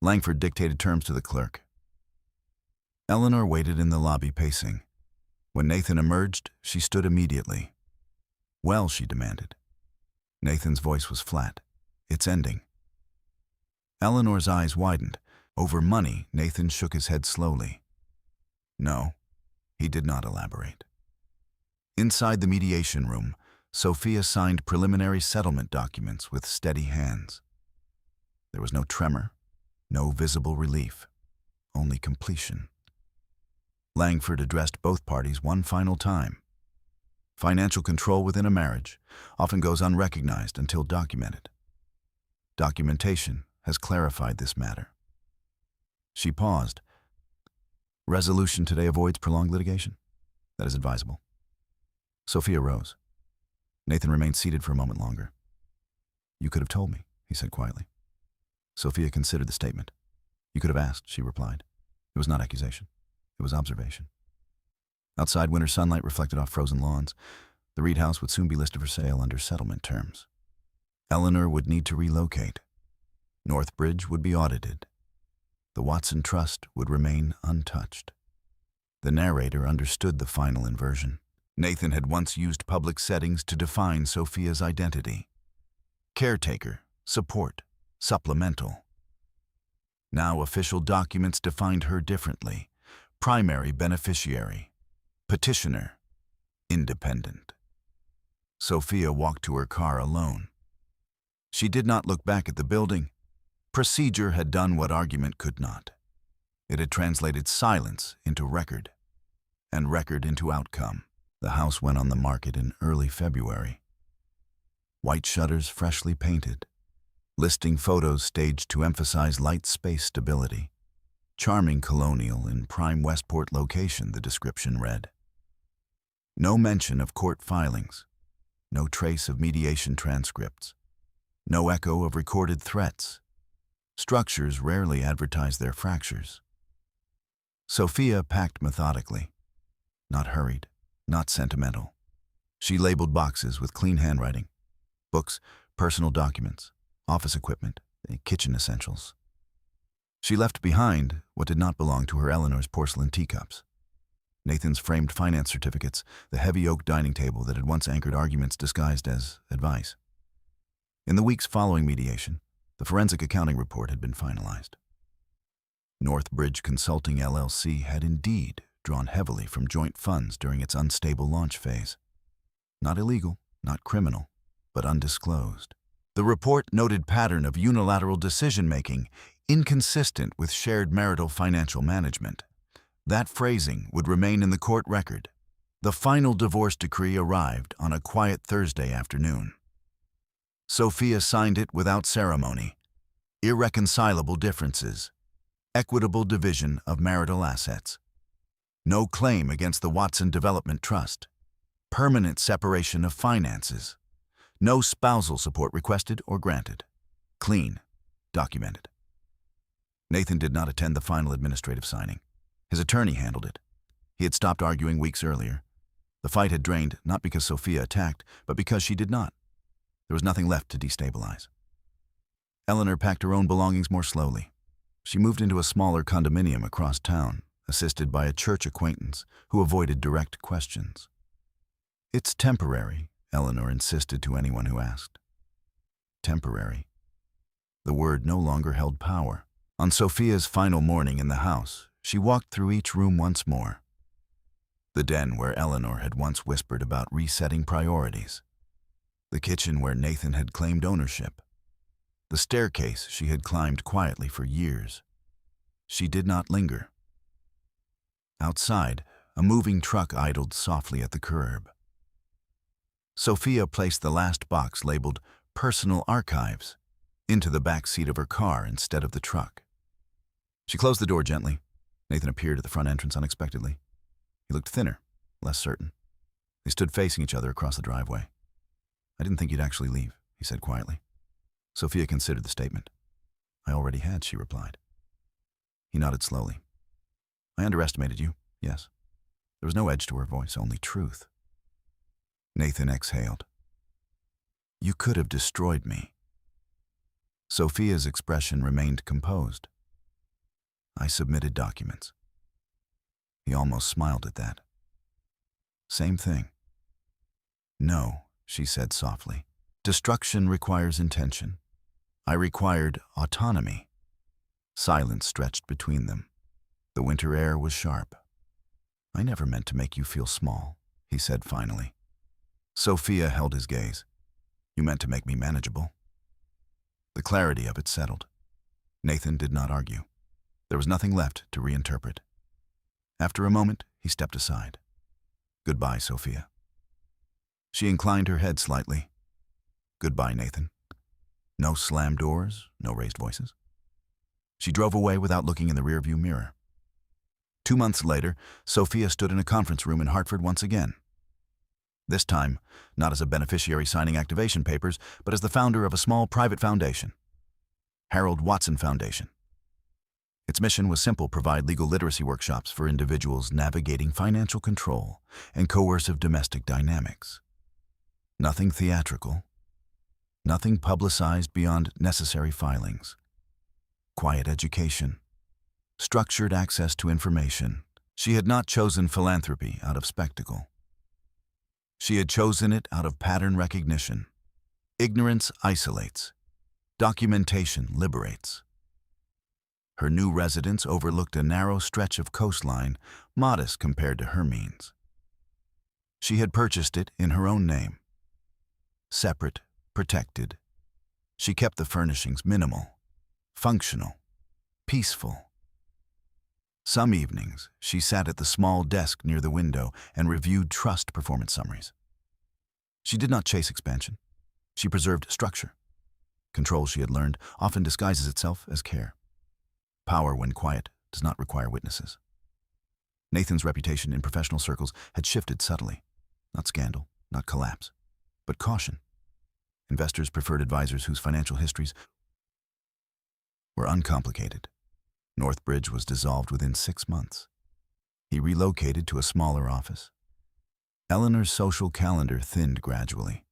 Langford dictated terms to the clerk. Eleanor waited in the lobby, pacing. When Nathan emerged, she stood immediately. Well, she demanded. Nathan's voice was flat. It's ending. Eleanor's eyes widened. Over money, Nathan shook his head slowly. No, he did not elaborate. Inside the mediation room, Sophia signed preliminary settlement documents with steady hands. There was no tremor, no visible relief, only completion. Langford addressed both parties one final time. Financial control within a marriage often goes unrecognized until documented. Documentation has clarified this matter. She paused. Resolution today avoids prolonged litigation. That is advisable. Sophia rose. Nathan remained seated for a moment longer. You could have told me, he said quietly. Sophia considered the statement. You could have asked, she replied. It was not accusation. It was observation. Outside, winter sunlight reflected off frozen lawns. The Reed house would soon be listed for sale under settlement terms. Eleanor would need to relocate. Northbridge would be audited. The Watson Trust would remain untouched. The narrator understood the final inversion. Nathan had once used public settings to define Sophia's identity. Caretaker, support, supplemental. Now official documents defined her differently. Primary beneficiary, petitioner, independent. Sophia walked to her car alone. She did not look back at the building. Procedure had done what argument could not. It had translated silence into record, and record into outcome. The house went on the market in early February. White shutters freshly painted, listing photos staged to emphasize light space stability. Charming colonial in prime Westport location, the description read. No mention of court filings, no trace of mediation transcripts, no echo of recorded threats. Structures rarely advertise their fractures. Sophia packed methodically, not hurried, not sentimental. She labeled boxes with clean handwriting: books, personal documents, office equipment, kitchen essentials. She left behind what did not belong to her Eleanor's porcelain teacups, Nathan's framed finance certificates, the heavy oak dining table that had once anchored arguments disguised as advice. In the weeks following mediation, the forensic accounting report had been finalized. Northbridge Consulting LLC had indeed drawn heavily from joint funds during its unstable launch phase. Not illegal, not criminal, but undisclosed. The report noted pattern of unilateral decision-making inconsistent with shared marital financial management. That phrasing would remain in the court record. The final divorce decree arrived on a quiet Thursday afternoon. Sophia signed it without ceremony. Irreconcilable differences. Equitable division of marital assets. No claim against the Watson Development Trust. Permanent separation of finances. No spousal support requested or granted. Clean. Documented. Nathan did not attend the final administrative signing. His attorney handled it. He had stopped arguing weeks earlier. The fight had drained, not because Sophia attacked, but because she did not. There was nothing left to destabilize. Eleanor packed her own belongings more slowly. She moved into a smaller condominium across town, assisted by a church acquaintance who avoided direct questions. "It's temporary," Eleanor insisted to anyone who asked. Temporary. The word no longer held power. On Sophia's final morning in the house, she walked through each room once more. The den where Eleanor had once whispered about resetting priorities. The kitchen where Nathan had claimed ownership. The staircase she had climbed quietly for years. She did not linger. Outside, a moving truck idled softly at the curb. Sophia placed the last box labeled Personal Archives into the back seat of her car instead of the truck. She closed the door gently. Nathan appeared at the front entrance unexpectedly. He looked thinner, less certain. They stood facing each other across the driveway. "I didn't think you'd actually leave," he said quietly. Sophia considered the statement. "I already had," she replied. He nodded slowly. "I underestimated you, yes." There was no edge to her voice, only truth. Nathan exhaled. "You could have destroyed me." Sophia's expression remained composed. "I submitted documents." He almost smiled at that. "Same thing." "No," she said softly. "Destruction requires intention. I required autonomy." Silence stretched between them. The winter air was sharp. "I never meant to make you feel small," he said finally. Sophia held his gaze. "You meant to make me manageable." The clarity of it settled. Nathan did not argue. There was nothing left to reinterpret. After a moment, he stepped aside. "Goodbye, Sophia." She inclined her head slightly. "Goodbye, Nathan." No slammed doors, no raised voices. She drove away without looking in the rearview mirror. 2 months later, Sophia stood in a conference room in Hartford once again. This time, not as a beneficiary signing activation papers, but as the founder of a small private foundation, Harold Watson Foundation. Its mission was simple: provide legal literacy workshops for individuals navigating financial control and coercive domestic dynamics. Nothing theatrical, nothing publicized beyond necessary filings. Quiet education, structured access to information, She had not chosen philanthropy out of spectacle. She had chosen it out of pattern recognition. Ignorance isolates. Documentation liberates. Her new residence overlooked a narrow stretch of coastline, modest compared to her means. She had purchased it in her own name. Separate, protected. She kept the furnishings minimal, functional, peaceful. Some evenings, she sat at the small desk near the window and reviewed trust performance summaries. She did not chase expansion. She preserved structure. Control, she had learned, often disguises itself as care. Power, when quiet, does not require witnesses. Nathan's reputation in professional circles had shifted subtly. Not scandal, not collapse, but caution. Investors preferred advisors whose financial histories were uncomplicated. Northbridge was dissolved within 6 months. He relocated to a smaller office. Eleanor's social calendar thinned gradually,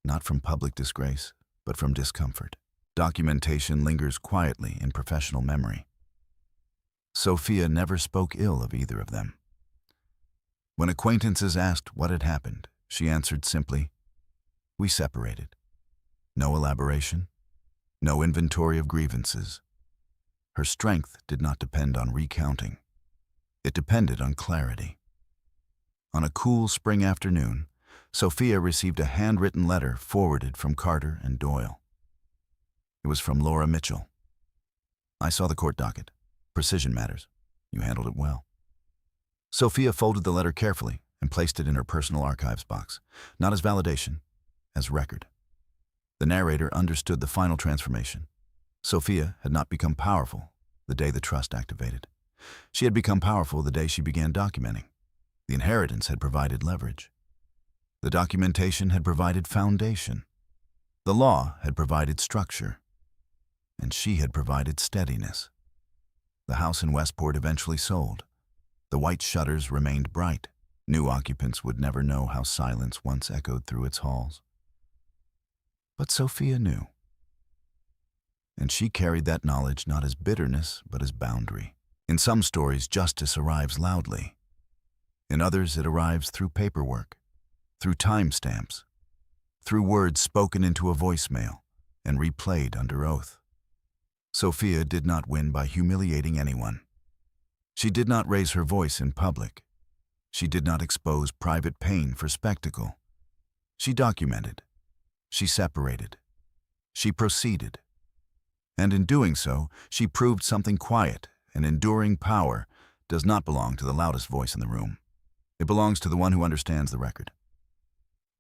not from public disgrace, but from discomfort. Documentation lingers quietly in professional memory. Sophia never spoke ill of either of them. When acquaintances asked what had happened, she answered simply, "We separated." No elaboration, no inventory of grievances. Her strength did not depend on recounting. It depended on clarity. On a cool spring afternoon, Sophia received a handwritten letter forwarded from Carter and Doyle. It was from Laura Mitchell. "I saw the court docket. Precision matters. You handled it well." Sophia folded the letter carefully and placed it in her personal archives box, not as validation, as record. The narrator understood the final transformation. Sophia had not become powerful the day the trust activated. She had become powerful the day she began documenting. The inheritance had provided leverage. The documentation had provided foundation. The law had provided structure. And she had provided steadiness. The house in Westport eventually sold. The white shutters remained bright. New occupants would never know how silence once echoed through its halls. But Sophia knew. And she carried that knowledge not as bitterness, but as boundary. In some stories, justice arrives loudly. In others, it arrives through paperwork, through timestamps, through words spoken into a voicemail and replayed under oath. Sophia did not win by humiliating anyone. She did not raise her voice in public. She did not expose private pain for spectacle. She documented. She separated. She proceeded. And in doing so, she proved something quiet and enduring. Power does not belong to the loudest voice in the room. It belongs to the one who understands the record.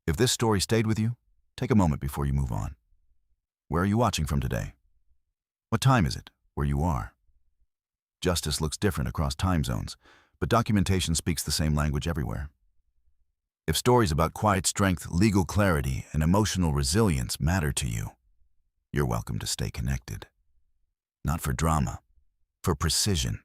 If this story stayed with you, take a moment before you move on. Where are you watching from today? What time is it where you are? Justice looks different across time zones, but documentation speaks the same language everywhere. If stories about quiet strength, legal clarity, and emotional resilience matter to you, you're welcome to stay connected. Not for drama, for precision.